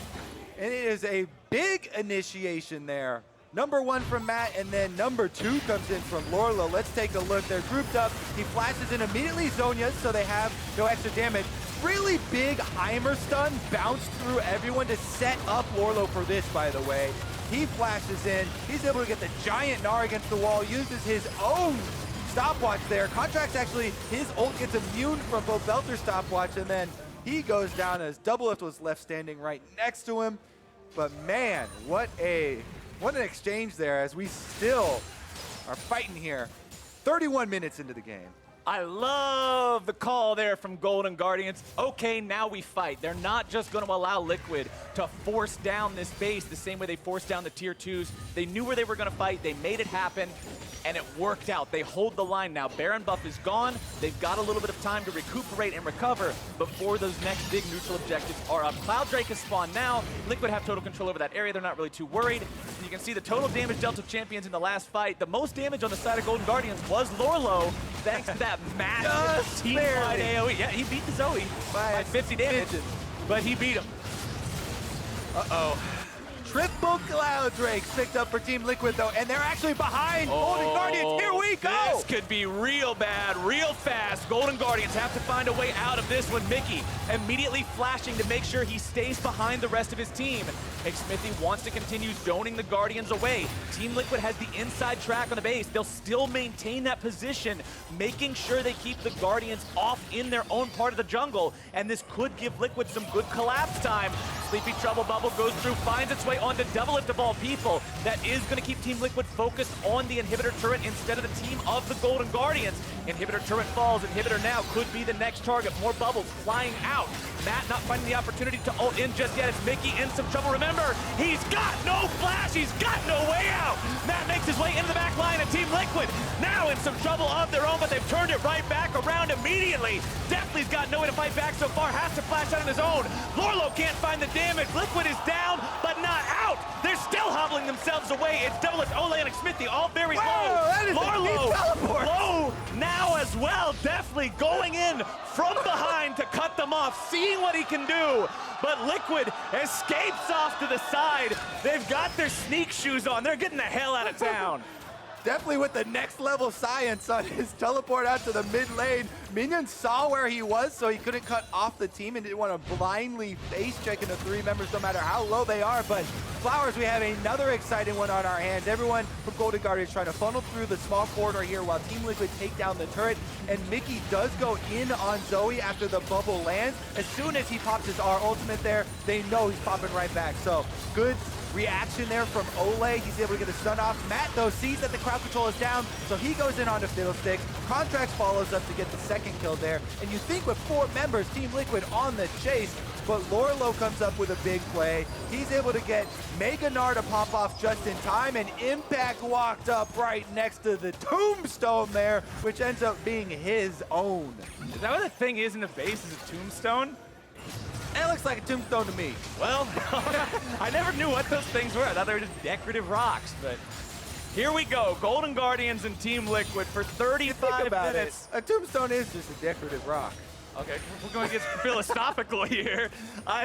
And it is a big initiation there. Number 1 from Matt, and then number 2 comes in from Lourlo. Let's take a look. They're grouped up. He flashes in immediately Zhonya's, so they have no extra damage. Really big Heimer stun bounced through everyone to set up Lourlo for this, by the way. He flashes in. He's able to get the giant Gnar against the wall, uses his own stopwatch there. Contractz actually, his ult gets immune from Pobelter stopwatch, and then he goes down as Doublelift was left standing right next to him. But man, what an exchange there as we still are fighting here 31 minutes into the game. I love the call there from Golden Guardians. Okay, now we fight. They're not just going to allow Liquid to force down this base the same way they forced down the tier 2s. They knew where they were going to fight. They made it happen, and it worked out. They hold the line now. Baron buff is gone. They've got a little bit of time to recuperate and recover before those next big neutral objectives are up. Cloud Drake has spawned now. Liquid have total control over that area. They're not really too worried. And you can see the total damage dealt to champions in the last fight. The most damage on the side of Golden Guardians was Lourlo, thanks to that massive team-wide AoE. Yeah, he beat the Zoe by 50 damage, but he beat him. Uh-oh. Triple Cloud Drakes picked up for Team Liquid, though, and they're actually behind Golden Guardians. Here we go! This could be real bad, real fast. Golden Guardians have to find a way out of this one. Mickey immediately flashing to make sure he stays behind the rest of his team. Xmithie wants to continue zoning the Guardians away. Team Liquid has the inside track on the base. They'll still maintain that position, making sure they keep the Guardians off in their own part of the jungle, and this could give Liquid some good collapse time. Sleepy Trouble Bubble goes through, finds its way onto Doublelift of all people. That is going to keep Team Liquid focused on the Inhibitor turret instead of the team of the Golden Guardians. Inhibitor turret falls. Inhibitor now could be the next target. More bubbles flying out. Matt not finding the opportunity to ult in just yet. It's Mickey in some trouble. Remember, he's got no flash. He's got no way out. Matt makes his way into the back line, and Team Liquid now in some trouble of their own, but they've turned it right back around immediately. Deftly's got no way to fight back so far. Has to flash out on his own. Lourlo can't find the damage. Liquid is down, but not out. They're still hobbling themselves away. It's Doublelift, Olleh, and Xmithie all very low. That is Lourlo low now as well. Deftly going in from behind to cut them off, seeing what he can do. But Liquid escapes off to the side. They've got their sneak shoes on. They're getting the hell out of town. Definitely with the next level science on his teleport out to the mid lane. Minion saw where he was, so he couldn't cut off the team and didn't want to blindly face check into 3 members no matter how low they are. But Flowers, we have another exciting one on our hands. Everyone from Golden Guardians trying to funnel through the small corridor here while Team Liquid take down the turret. And Mickey does go in on Zoe after the bubble lands. As soon as he pops his R ultimate there, they know he's popping right back. So good reaction there from Olleh. He's able to get a stun off. Matt, though, sees that the crowd control is down, so he goes in onto Fiddlesticks. Contractz follows up to get the second kill there. And you think with 4 members, Team Liquid on the chase, but Lourlo comes up with a big play. He's able to get Gnar to pop off just in time, and Impact walked up right next to the tombstone there, which ends up being his own. Is that what the thing is in the base? Is a tombstone? It looks like a tombstone to me. Well, I never knew what those things were. I thought they were just decorative rocks, but here we go. Golden Guardians and Team Liquid for 35 minutes. A tombstone is just a decorative rock. Okay, we're going to get philosophical here.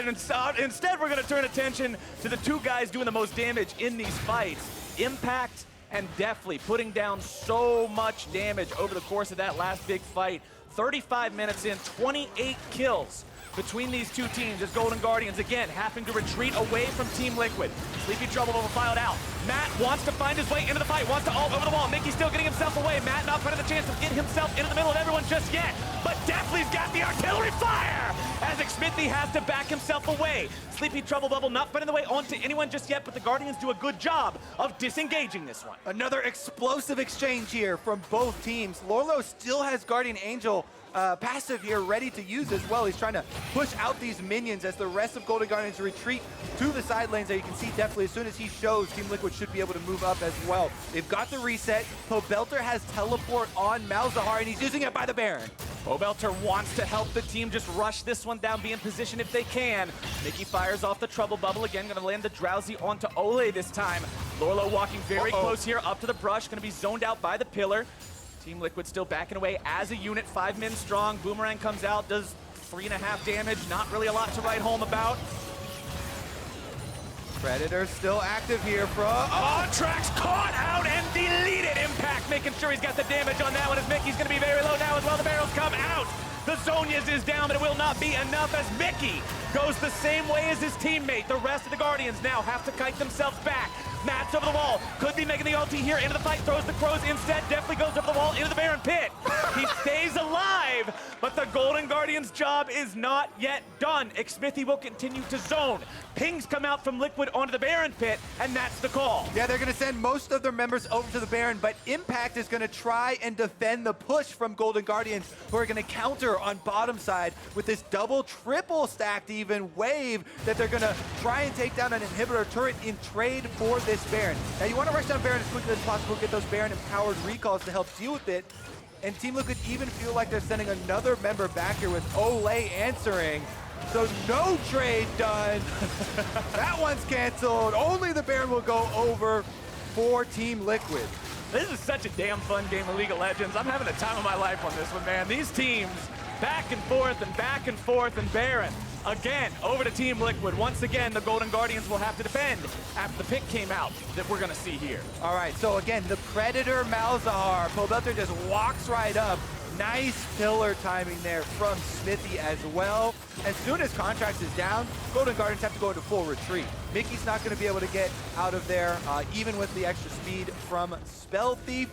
Instead, we're going to turn attention to the 2 guys doing the most damage in these fights. Impact and Deftly putting down so much damage over the course of that last big fight. 35 minutes in, 28 kills between these 2 teams as Golden Guardians, again, having to retreat away from Team Liquid. Sleepy Trouble will filed out. Matt wants to find his way into the fight, wants to ult over the wall. Mickey's still getting himself away. Matt not finding the chance to get himself into the middle of everyone just yet. But Deftly's got the artillery fire as Xmithie has to back himself away. Sleepy Trouble Bubble not finding the way onto anyone just yet, but the Guardians do a good job of disengaging this one. Another explosive exchange here from both teams. Lourlo still has Guardian Angel passive here ready to use as well. He's trying to push out these minions as the rest of Golden Guardians retreat to the side lanes there. You can see Deftly, as soon as he shows, Team Liquid should be able to move up as well. They've got the reset. Pobelter has teleport on Malzahar, and he's using it by the Baron. Pobelter wants to help the team just rush this one down, be in position if they can. Mickey fires off the Trouble Bubble again, gonna land the Drowsy onto Olleh this time. Lourlo walking very close here, up to the brush, gonna be zoned out by the pillar. Team Liquid still backing away as a unit, 5 men strong. Boomerang comes out, does 3.5 damage, not really a lot to write home about. Predator still active here from... Contractz caught out and deleted. Impact making sure he's got the damage on that one as Mickey's gonna be very low now as well. The barrels come out. The Zonias is down, but it will not be enough as Mickey goes the same way as his teammate. The rest of the Guardians now have to kite themselves back. Matt's over the wall, could be making the ulti here into the fight, throws the crows instead, Deftly goes over the wall into the Baron pit. He stays alive, but the Golden Guardians' job is not yet done. Xmithie will continue to zone. Pings come out from Liquid onto the Baron pit, and that's the call. Yeah, they're going to send most of their members over to the Baron, but Impact is going to try and defend the push from Golden Guardians, who are going to counter on bottom side with this double, triple stacked even wave that they're going to try and take down an inhibitor turret in trade for this Baron. Now you want to rush down Baron as quickly as possible, get those Baron empowered recalls to help deal with it. And Team Liquid even feel like they're sending another member back here with Olleh answering. So no trade done. That one's canceled. Only the Baron will go over for Team Liquid. This is such a damn fun game of League of Legends. I'm having the time of my life on this one, man. These teams back and forth and Baron. Again, over to Team Liquid. Once again, the Golden Guardians will have to defend after the pick came out that we're going to see here. All right, so again, the Predator Malzahar. Pobelter just walks right up. Nice pillar timing there from Xmithie as well. As soon as Contractz is down, Golden Guardians have to go into full retreat. Mickey's not going to be able to get out of there, even with the extra speed from Spell Thief.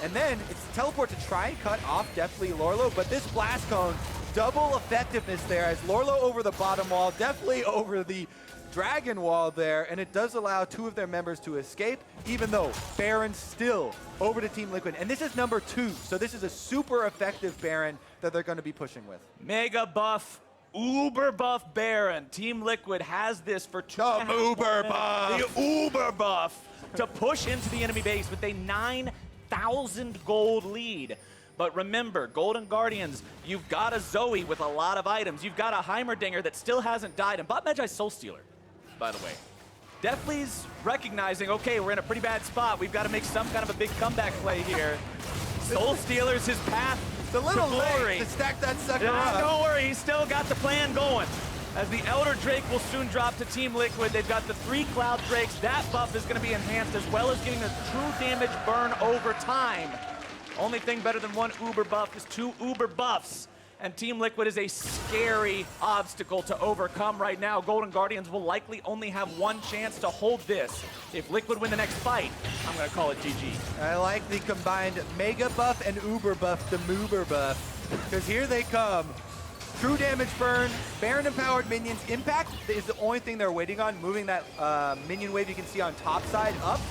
And then it's teleport to try and cut off Deftly Lourlo, but this blast cone, double effectiveness there as Lourlo over the bottom wall, Deftly over the dragon wall there, and it does allow 2 of their members to escape, even though Baron still over to Team Liquid. And this is number 2, so this is a super effective Baron that they're going to be pushing with. Mega buff, uber buff Baron. Team Liquid has this for 2.5 uber buff. The uber buff to push into the enemy base with a 9,000 gold lead. But remember, Golden Guardians, you've got a Zoe with a lot of items. You've got a Heimerdinger that still hasn't died, and bought Medjai's Soul Stealer, by the way. Deftly's recognizing, okay, we're in a pretty bad spot. We've got to make some kind of a big comeback play here. Soul Stealer's his path It's a little to glory. late to stack that sucker Yeah, up. don't worry, he's still got the plan going. As the Elder Drake will soon drop to Team Liquid, they've got the 3 Cloud Drakes. That buff is going to be enhanced, as well as getting a true damage burn over time. Only thing better than 1 uber buff is 2 uber buffs. And Team Liquid is a scary obstacle to overcome right now. Golden Guardians will likely only have 1 chance to hold this. If Liquid win the next fight, I'm going to call it GG. I like the combined Mega buff and Uber buff, the Moober buff, because here they come. True damage burn, Baron empowered minions. Impact is the only thing they're waiting on, moving that minion wave you can see on top side up.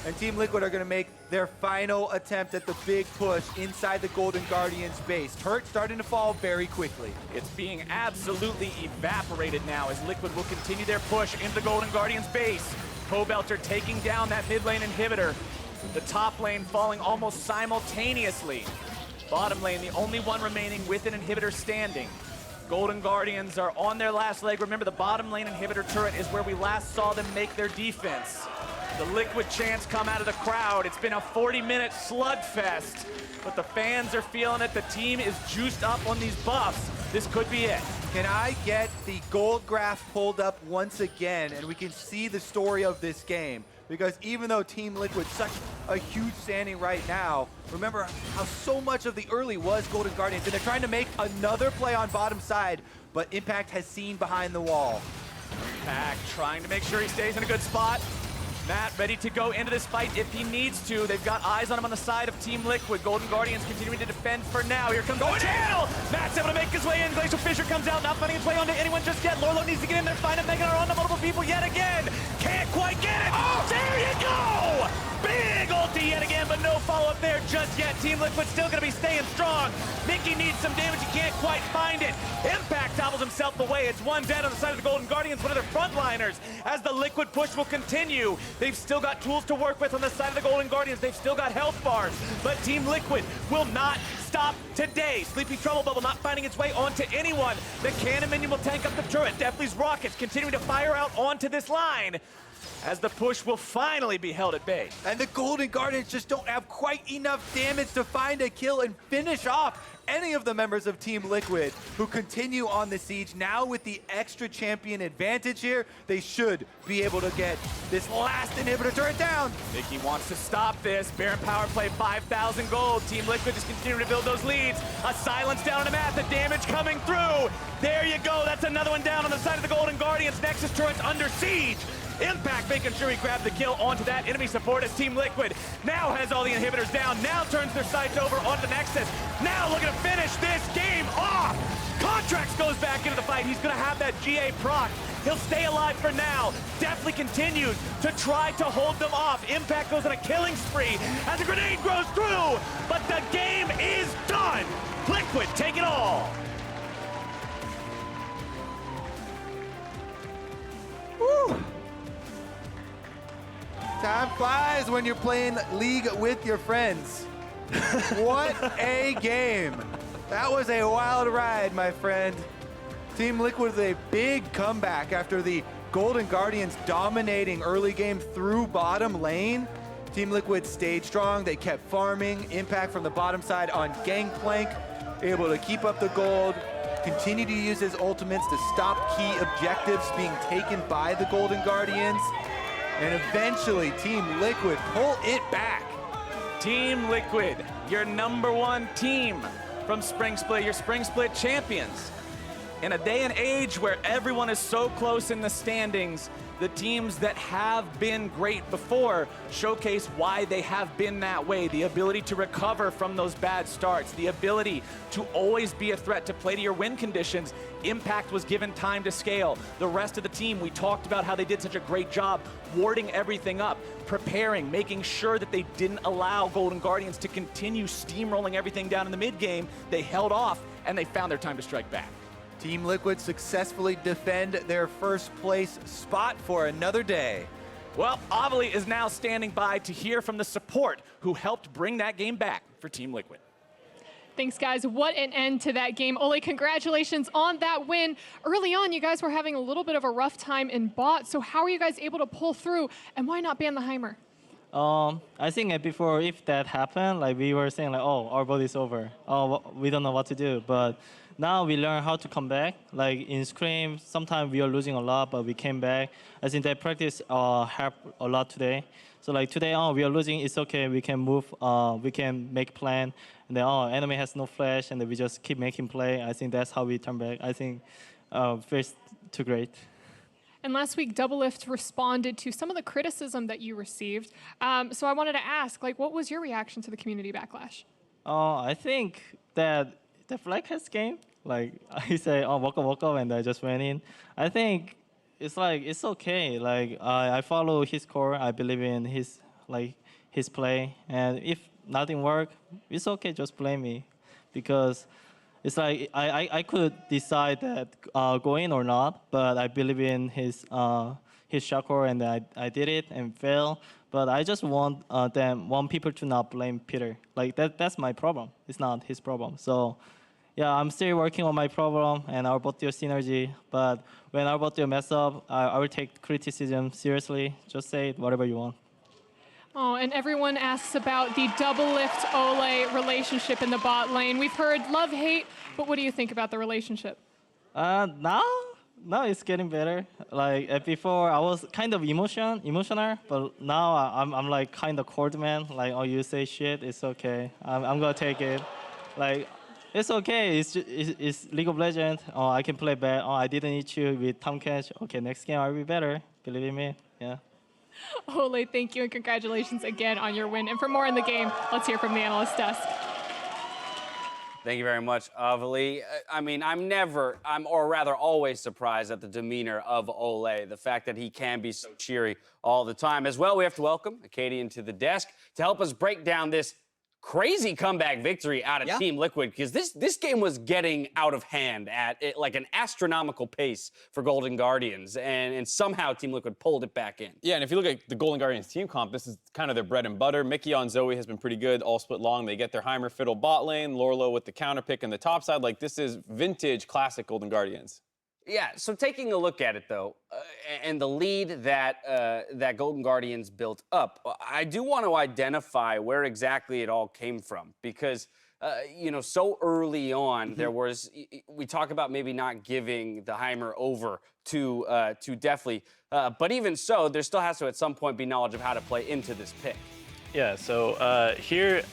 And Team Liquid are going to make their final attempt at the big push inside the Golden Guardians base. Turret starting to fall very quickly. It's being absolutely evaporated now as Liquid will continue their push into the Golden Guardians base. Pobelter taking down that mid lane inhibitor. The top lane falling almost simultaneously. Bottom lane, the only one remaining with an inhibitor standing. Golden Guardians are on their last leg. Remember, the bottom lane inhibitor turret is where we last saw them make their defense. The Liquid chants come out of the crowd. It's been a 40-minute slugfest, but the fans are feeling it. The team is juiced up on these buffs. This could be it. Can I get the gold graph pulled up once again, and we can see the story of this game? Because even though Team Liquid's such a huge standing right now, remember how so much of the early was Golden Guardians, and they're trying to make another play on bottom side, but Impact has seen behind the wall. Impact trying to make sure he stays in a good spot. Matt ready to go into this fight if he needs to. They've got eyes on him on the side of Team Liquid. Golden Guardians continuing to defend for now. Here comes the channel. Matt's able to make his way in. Glacial Fissure comes out, not finding his way onto anyone just yet. Lourlo needs to get in there, find a Gnar onto multiple people yet again. Can't quite get it. Oh, there you go. Big ulti yet again, but no follow-up there just yet. Team Liquid still going to be staying strong. Mickey needs some damage. He can't quite find it. Impact topples himself away. It's 1 dead on the side of the Golden Guardians, one of their frontliners. As the Liquid push will continue, they've still got tools to work with on the side of the Golden Guardians. They've still got health bars, but Team Liquid will not stop today. Sleepy Trouble Bubble not finding its way onto anyone. The cannon minion will tank up the turret. Deftly's rockets continuing to fire out onto this line, as the push will finally be held at bay. And the Golden Guardians just don't have quite enough damage to find a kill and finish off any of the members of Team Liquid who continue on the siege. Now with the extra champion advantage here, they should be able to get this last inhibitor turret down. Mickey wants to stop this. Baron power play, 5,000 gold. Team Liquid just continuing to build those leads. A silence down on the map, the damage coming through. There you go, that's another one down on the side of the Golden Guardians. Nexus turret's under siege. Impact making sure he grabbed the kill onto that enemy support as Team Liquid now has all the inhibitors down, now turns their sights over onto the Nexus. Now looking to finish this game off. Contractz goes back into the fight. He's going to have that GA proc. He'll stay alive for now. Deftly continues to try to hold them off. Impact goes on a killing spree as a grenade goes through, but the game is done. Liquid take it all. Woo! Time flies when you're playing League with your friends. What a game. That was a wild ride, my friend. Team Liquid with a big comeback after the Golden Guardians dominating early game through bottom lane. Team Liquid stayed strong. They kept farming. Impact from the bottom side on Gangplank, able to keep up the gold, continue to use his ultimates to stop key objectives being taken by the Golden Guardians. And eventually, Team Liquid pull it back. Team Liquid, your #1 team from Spring Split, your Spring Split champions. In a day and age where everyone is so close in the standings, the teams that have been great before showcase why they have been that way. The ability to recover from those bad starts, the ability to always be a threat to play to your win conditions. Impact was given time to scale. The rest of the team, we talked about how they did such a great job warding everything up, preparing, making sure that they didn't allow Golden Guardians to continue steamrolling everything down in the mid game. They held off and they found their time to strike back. Team Liquid successfully defend their first place spot for another day. Well, Olleh is now standing by to hear from the support who helped bring that game back for Team Liquid. Thanks, guys. What an end to that game. Olleh, congratulations on that win. Early on, you guys were having a little bit of a rough time in bot, so how are you guys able to pull through, and why not ban the Heimer? I think before, if that happened, like we were saying, like, oh, our body's over. Oh, we don't know what to do. But now we learn how to come back. Like in Scream, sometimes we are losing a lot, but we came back. I think that practice helped a lot today. So like today, oh, we are losing. It's okay. We can move. We can make plan. And then, oh, enemy has no flash, and then we just keep making play. I think that's how we turn back. I think first too great. And last week, Doublelift responded to some of the criticism that you received. So I wanted to ask, like, what was your reaction to the community backlash? I think that the FLICKR game, like I say, oh, walk up, and I just went in. I think it's like, it's okay. Like, I follow his core. I believe in his play. And if nothing works, it's okay, just blame me. Because it's like I could decide that go in or not, but I believe in his shot core, and I did it and failed. But I just want people to not blame Peter. Like that's my problem. It's not his problem. So yeah, I'm still working on my problem and our bot duo synergy. But when our bot duo mess up, I will take criticism seriously. Just say it, whatever you want. Oh, and everyone asks about the Doublelift Olleh relationship in the bot lane. We've heard love-hate, but what do you think about the relationship? Now it's getting better. Like before, I was kind of emotional, but now I'm like kind of cold man. Like, oh, you say shit, it's okay. I'm gonna take it. Like, it's okay. It's League of Legends. Oh, I can play bad. Oh, I didn't eat you with Tomcat. Okay, next game I'll be better. Believe in me. Yeah. Olleh, thank you, and congratulations again on your win. And for more in the game, let's hear from the analyst desk. Thank you very much, Olleh. I mean, I'm always surprised at the demeanor of Olleh, the fact that he can be so cheery all the time. As well, we have to welcome Acadian to the desk to help us break down this crazy comeback victory out of Team Liquid, because this game was getting out of hand at like an astronomical pace for Golden Guardians, and somehow Team Liquid pulled it back in. Yeah, and if you look at the Golden Guardians team comp, this is kind of their bread and butter. Mickey on Zoe has been pretty good all split long. They get their Heimer Fiddle bot lane, Lourlo with the counter pick in the top side. Like, this is vintage classic Golden Guardians. Yeah, so taking a look at it, though, and the lead that Golden Guardians built up, I do want to identify where exactly it all came from, because, you know, so early on, we talk about maybe not giving the Heimer over to Deftly, but even so, there still has to at some point be knowledge of how to play into this pick. Yeah, so here,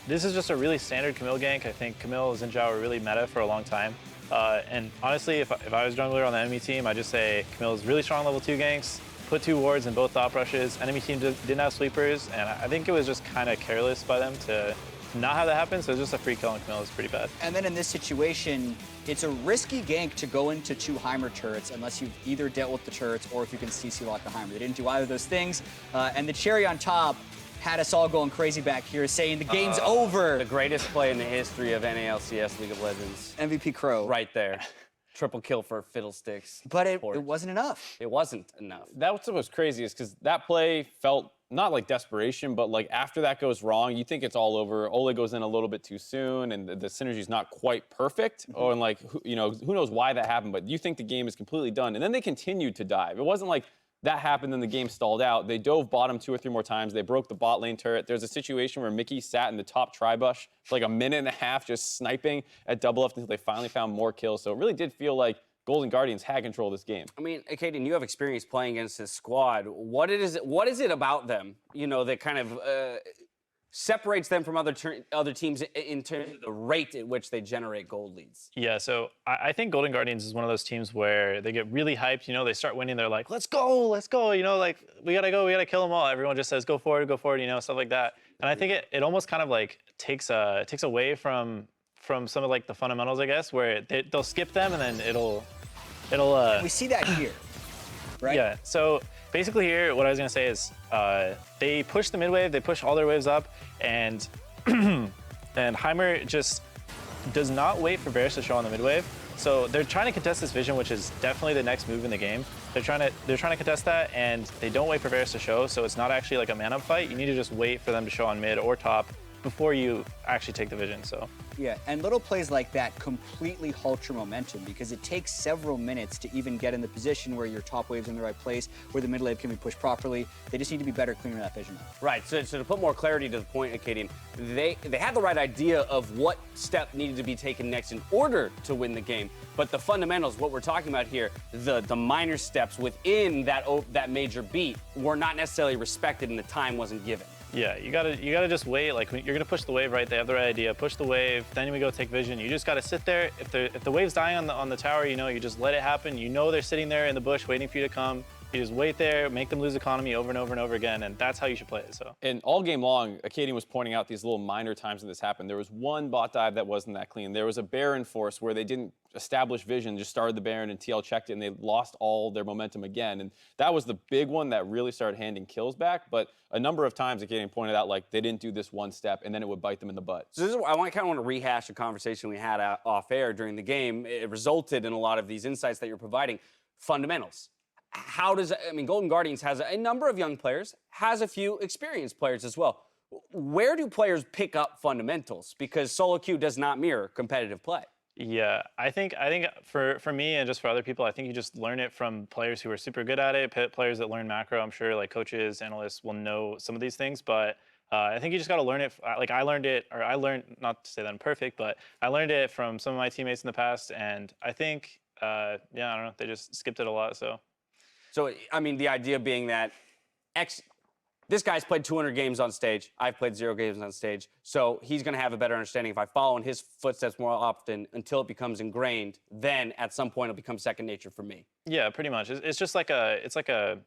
this is just a really standard Camille gank. I think Camille and Xin Zhao were really meta for a long time. And honestly, if I was jungler on the enemy team, I'd just say Camille's really strong level 2 ganks, put 2 wards in both thought brushes. Enemy team didn't have sweepers, and I think it was just kind of careless by them to not have that happen, so just a free kill on Camille is pretty bad. And then in this situation, it's a risky gank to go into 2 Heimer turrets unless you've either dealt with the turrets or if you can CC lock the Heimer. They didn't do either of those things, and the cherry on top had us all going crazy back here, saying the game's over. The greatest play in the history of NALCS League of Legends. MVP Crow. Right there. Triple kill for Fiddlesticks. But it wasn't enough. It wasn't enough. That's what was craziest, because that play felt not like desperation, but like after that goes wrong, you think it's all over. Olleh goes in a little bit too soon, and the synergy's not quite perfect. Or and like, you know, who knows why that happened, but you think the game is completely done. And then they continued to dive. It wasn't like that happened, then the game stalled out. They dove bottom 2 or 3 more times. They broke the bot lane turret. There's a situation where Mickey sat in the top tri-bush for like a minute and a half just sniping at Doublelift until they finally found more kills. So it really did feel like Golden Guardians had control of this game. I mean, Acadian, you have experience playing against this squad. What is it about them, you know, that kind of separates them from other teams in terms of the rate at which they generate gold leads? Yeah, so I think Golden Guardians is one of those teams where they get really hyped. You know, they start winning. They're like, let's go. You know, like, we got to go. We got to kill them all. Everyone just says, go forward, you know, stuff like that. And I think it almost kind of like takes away from some of like the fundamentals, I guess, where they'll skip them and then it'll. We see that here, right? Yeah. So basically here, what I was gonna say is they push the mid wave, they push all their waves up, and and Heimer just does not wait for Varus to show on the mid wave. So they're trying to contest this vision, which is definitely the next move in the game. They're trying to contest that, and they don't wait for Varus to show. So it's not actually like a man-up fight. You need to just wait for them to show on mid or top before you actually take the vision. So. Yeah, and little plays like that completely halt your momentum because it takes several minutes to even get in the position where your top wave's in the right place, where the mid wave can be pushed properly. They just need to be better cleaning that vision up. Right, so to put more clarity to the point, Acadian, they had the right idea of what step needed to be taken next in order to win the game, but the fundamentals, what we're talking about here, the minor steps within that major beat were not necessarily respected and the time wasn't given. Yeah, you gotta just wait. Like, you're gonna push the wave, right? They have the right idea. Push the wave, then we go take vision. You just gotta sit there. If the wave's dying on the tower, you know, you just let it happen. You know they're sitting there in the bush waiting for you to come. You just wait there, make them lose economy over and over and over again, and that's how you should play it. So. And all game long, Acadian was pointing out these little minor times that this happened. There was one bot dive that wasn't that clean. There was a Baron force where they didn't establish vision, just started the Baron and TL checked it, and they lost all their momentum again. And that was the big one that really started handing kills back. But a number of times, Acadian pointed out, like, they didn't do this one step, and then it would bite them in the butt. So this is, I kind of want to rehash a conversation we had off air during the game. It resulted in a lot of these insights that you're providing. Fundamentals. Golden Guardians has a number of young players, has a few experienced players as well. Where do players pick up fundamentals? Because solo queue does not mirror competitive play. Yeah, I think for me and just for other people, I think you just learn it from players who are super good at it, players that learn macro. I'm sure like coaches, analysts will know some of these things, but I think you just got to learn it. Like I learned, not to say that I'm perfect, but I learned it from some of my teammates in the past, and I think, I don't know, they just skipped it a lot, so. So, I mean, the idea being that this guy's played 200 games on stage. I've played 0 games on stage. So he's going to have a better understanding. If I follow in his footsteps more often until it becomes ingrained, then at some point it'll become second nature for me. Yeah, pretty much. It's just like what's the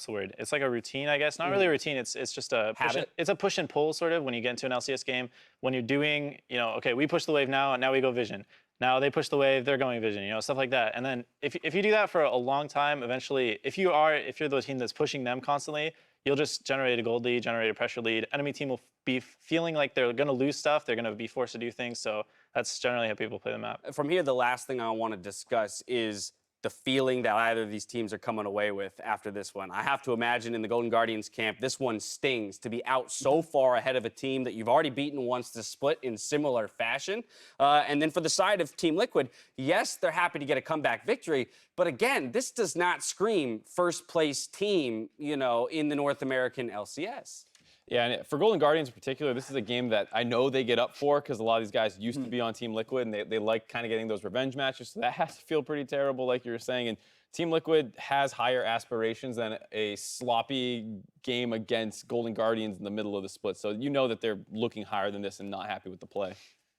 word? It's like a routine, I guess. Not really a routine. It's just a habit. It's a push and pull sort of when you get into an LCS game. When you're doing, okay, we push the wave now, and now we go vision. Now they push the wave, they're going vision, stuff like that. And then if you do that for a long time, eventually, if you're the team that's pushing them constantly, you'll just generate a gold lead, generate a pressure lead. Enemy team will be feeling like they're going to lose stuff. They're going to be forced to do things. So that's generally how people play the map. From here, the last thing I want to discuss is the feeling that either of these teams are coming away with after this one. I have to imagine in the Golden Guardians camp, this one stings to be out so far ahead of a team that you've already beaten once to split in similar fashion. And then for the side of Team Liquid, yes, they're happy to get a comeback victory, but again, this does not scream first place team, in the North American LCS. Yeah, and for Golden Guardians in particular, this is a game that I know they get up for because a lot of these guys used to be on Team Liquid, and they like kind of getting those revenge matches, so that has to feel pretty terrible, like you were saying. And Team Liquid has higher aspirations than a sloppy game against Golden Guardians in the middle of the split, so you know that they're looking higher than this and not happy with the play.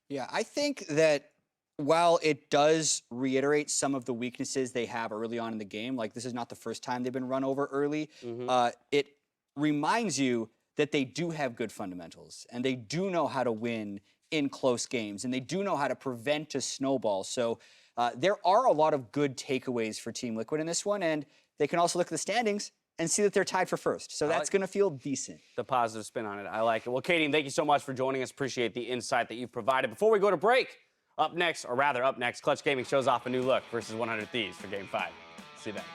Yeah, I think that while it does reiterate some of the weaknesses they have early on in the game, like this is not the first time they've been run over early, it reminds you that they do have good fundamentals, and they do know how to win in close games, and they do know how to prevent a snowball. So there are a lot of good takeaways for Team Liquid in this one, and they can also look at the standings and see that they're tied for first. So that's going to feel decent. The positive spin on it. I like it. Well, Katie, thank you so much for joining us. Appreciate the insight that you've provided. Before we go to break, up next, Clutch Gaming shows off a new look versus 100 Thieves for Game 5. See you then.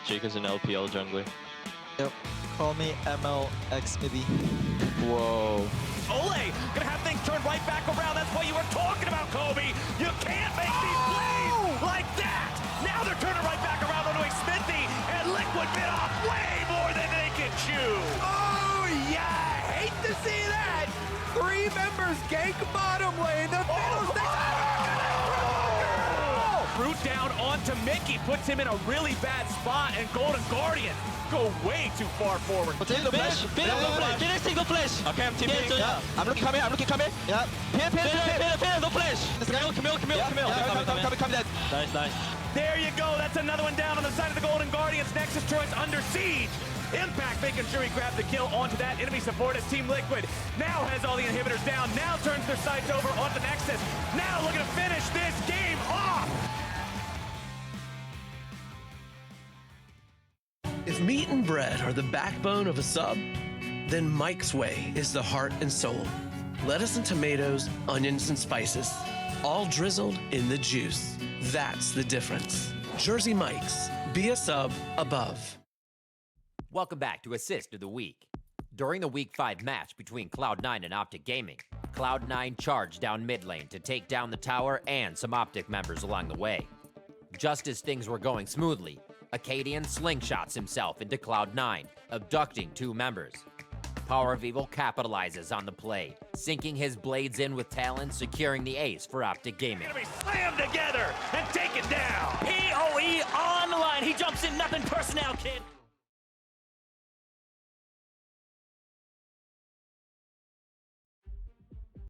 Jake is an LPL jungler. Yep. Call me ML Xmithie. Whoa. Olleh gonna have things turned right back around. That's what you were talking about, Kobe. You can't make these plays like that. Now they're turning right back around onto Xmithie, and Liquid bit off way more than they can chew. Oh, yeah. Hate to see that. 3 members gank bottom lane. The Fiddlesticks. root down onto Mickey, puts him in a really bad spot, and Golden Guardian go way too far forward. Take the flash. Finish, take the flash. Okay, I'm TPing. Yeah. I'm looking coming. Yeah. Pin, no flash. Camille. Come dead. Nice. There you go. That's another one down on the side of the Golden Guardians. Nexus Choice under siege. Impact making sure he grabbed the kill onto that enemy support as Team Liquid now has all the inhibitors down. Now turns their sights over onto Nexus. Now looking to finish this game off. If meat and bread are the backbone of a sub, then Mike's Way is the heart and soul. Lettuce and tomatoes, onions and spices, all drizzled in the juice. That's the difference. Jersey Mike's. Be a sub above. Welcome back to Assist of the Week. During the Week 5 match between Cloud9 and Optic Gaming, Cloud9 charged down mid lane to take down the tower and some Optic members along the way. Just as things were going smoothly, Acadian slingshots himself into Cloud9, abducting 2 members. Power of Evil capitalizes on the play, sinking his blades in with Talon, securing the ace for Optic Gaming. Gonna be slammed together and taken down. PoE on the line. He jumps in, nothing personnel, kid.